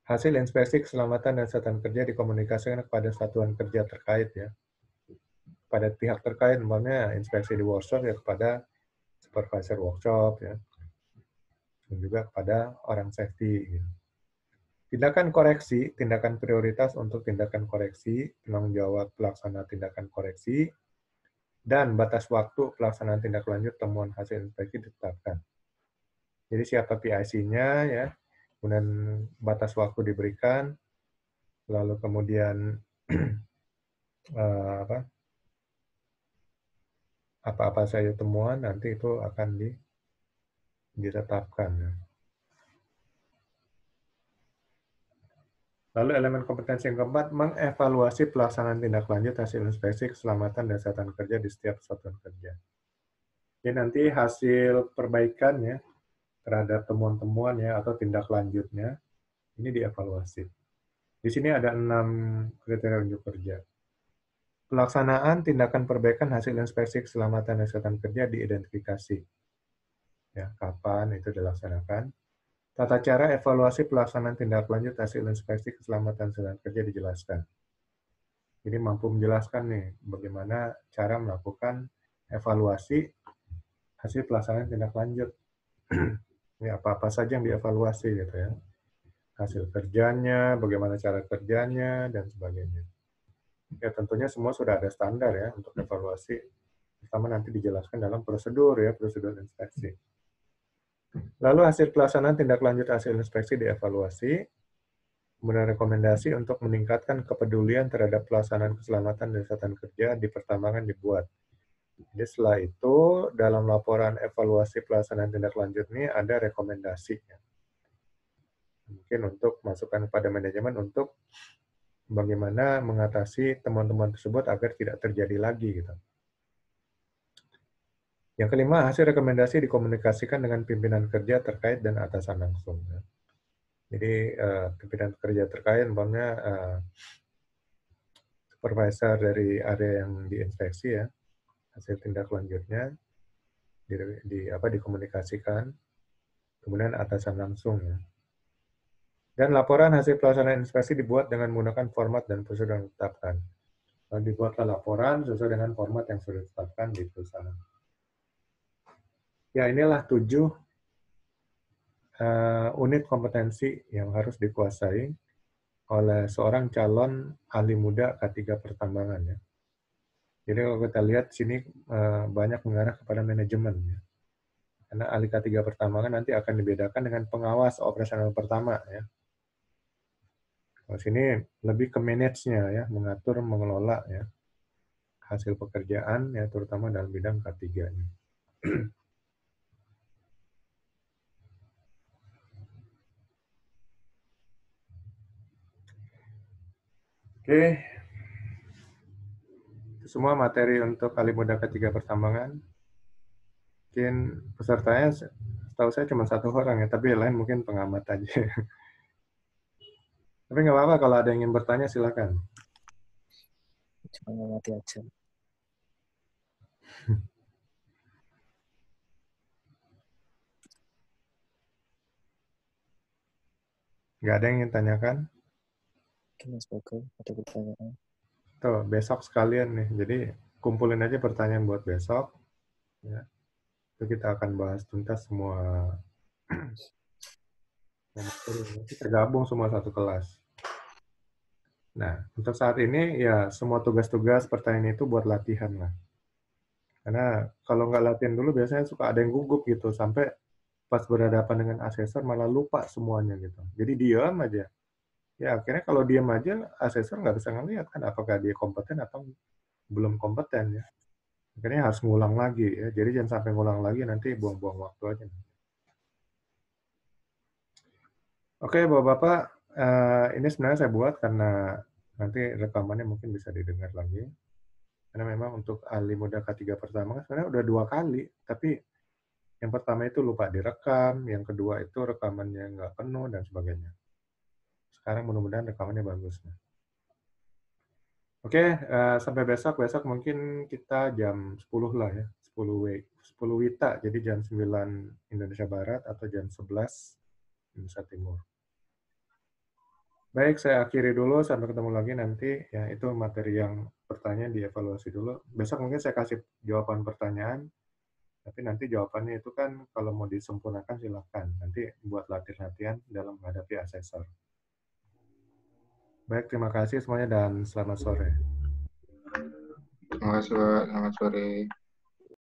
Hasil inspeksi keselamatan dan kesehatan kerja dikomunikasikan kepada satuan kerja terkait ya. Pada pihak terkait, umpamanya inspeksi di workshop ya kepada supervisor workshop ya. Dan juga kepada orang safety. Gitu. Tindakan koreksi, tindakan prioritas untuk tindakan koreksi, penanggung jawab pelaksana tindakan koreksi, dan batas waktu pelaksanaan tindak lanjut temuan hasil inspeksi ditetapkan. Jadi siapa PIC-nya ya, kemudian batas waktu diberikan, lalu kemudian apa-apa saja temuan nanti itu akan ditetapkan. Ya. Lalu elemen kompetensi yang keempat, mengevaluasi pelaksanaan tindak lanjut hasil inspeksi keselamatan dan kesehatan kerja di setiap satuan kerja. Jadi nanti hasil perbaikannya terhadap temuan-temuan ya atau tindak lanjutnya ini dievaluasi. Di sini ada 6 kriteria unjuk kerja. Pelaksanaan tindakan perbaikan hasil inspeksi keselamatan dan kesehatan kerja diidentifikasi. Ya, kapan itu dilaksanakan. Tata cara evaluasi pelaksanaan tindak lanjut hasil inspeksi keselamatan dan kerja dijelaskan. Jadi mampu menjelaskan nih bagaimana cara melakukan evaluasi hasil pelaksanaan tindak lanjut. Ini apa-apa saja yang dievaluasi gitu ya. Hasil kerjanya, bagaimana cara kerjanya, dan sebagainya. Ya tentunya semua sudah ada standar ya untuk evaluasi. Pertama nanti dijelaskan dalam prosedur ya, prosedur inspeksi. Lalu hasil pelaksanaan tindak lanjut hasil inspeksi dievaluasi, kemudian rekomendasi untuk meningkatkan kepedulian terhadap pelaksanaan keselamatan dan kesehatan kerja di pertambangan dibuat. Jadi setelah itu, dalam laporan evaluasi pelaksanaan tindak lanjut ini ada rekomendasi. Mungkin untuk masukan kepada manajemen untuk bagaimana mengatasi temuan-temuan tersebut agar tidak terjadi lagi. Gitu. Yang kelima, hasil rekomendasi dikomunikasikan dengan pimpinan kerja terkait dan atasan langsung. Jadi pimpinan kerja terkait, umpamanya supervisor dari area yang diinspeksi ya, hasil tindak lanjutnya dikomunikasikan, kemudian atasan langsung ya. Dan laporan hasil pelaksanaan inspeksi dibuat dengan menggunakan format dan prosedur yang ditetapkan. Dibuatlah laporan sesuai dengan format yang sudah ditetapkan di perusahaan. Ya, inilah 7 unit kompetensi yang harus dikuasai oleh seorang calon ahli muda K3 pertambangan. Ya. Jadi kalau kita lihat sini banyak mengarah kepada manajemen. Ya. Karena ahli K3 pertambangan nanti akan dibedakan dengan pengawas operasional pertama. Ya. Kalau sini lebih ke manage-nya, ya, mengatur, mengelola ya, hasil pekerjaan, ya, terutama dalam bidang K3. -nya. Oke, itu semua materi untuk ahli muda K3 pertambangan. Mungkin pesertanya, setahu saya cuma 1 orang ya, tapi yang lain mungkin pengamat aja. Tapi nggak apa-apa kalau ada yang ingin bertanya silakan. Cuma ngamati aja. Nggak ada yang ingin tanyakan? Oke, Mas Bagong, ada pertanyaan? Tuh, besok sekalian nih. Jadi kumpulin aja pertanyaan buat besok. Ya. Itu kita akan bahas tuntas semua materi. Kita gabung semua satu kelas. Nah, untuk saat ini ya semua tugas-tugas pertanyaan itu buat latihan lah. Karena kalau nggak latihan dulu biasanya suka ada yang gugup gitu, sampai pas berhadapan dengan asesor malah lupa semuanya gitu. Jadi diam aja. Ya akhirnya kalau diam aja, asesor nggak bisa ngelihat kan apakah dia kompeten atau belum kompeten ya. Akhirnya harus ngulang lagi ya. Jadi jangan sampai ngulang lagi, nanti buang-buang waktu aja. Oke, Bapak-Bapak, ini sebenarnya saya buat karena nanti rekamannya mungkin bisa didengar lagi. Karena memang untuk ahli muda K3 pertama sebenarnya udah 2 kali, tapi yang pertama itu lupa direkam, yang kedua itu rekamannya nggak penuh, dan sebagainya. Sekarang mudah-mudahan rekamannya bagus. Oke, sampai besok. Besok mungkin kita jam 10 lah ya, 10 WITA, jadi jam 9 Indonesia Barat atau jam 11 Indonesia Timur. Baik, saya akhiri dulu. Sampai ketemu lagi nanti. Ya, itu materi yang pertanyaan dievaluasi dulu. Besok mungkin saya kasih jawaban pertanyaan, tapi nanti jawabannya itu kan kalau mau disempurnakan silahkan. Nanti buat latihan-latihan dalam menghadapi asesor. Baik, terima kasih semuanya dan selamat sore. Terima kasih, Pak. Selamat sore.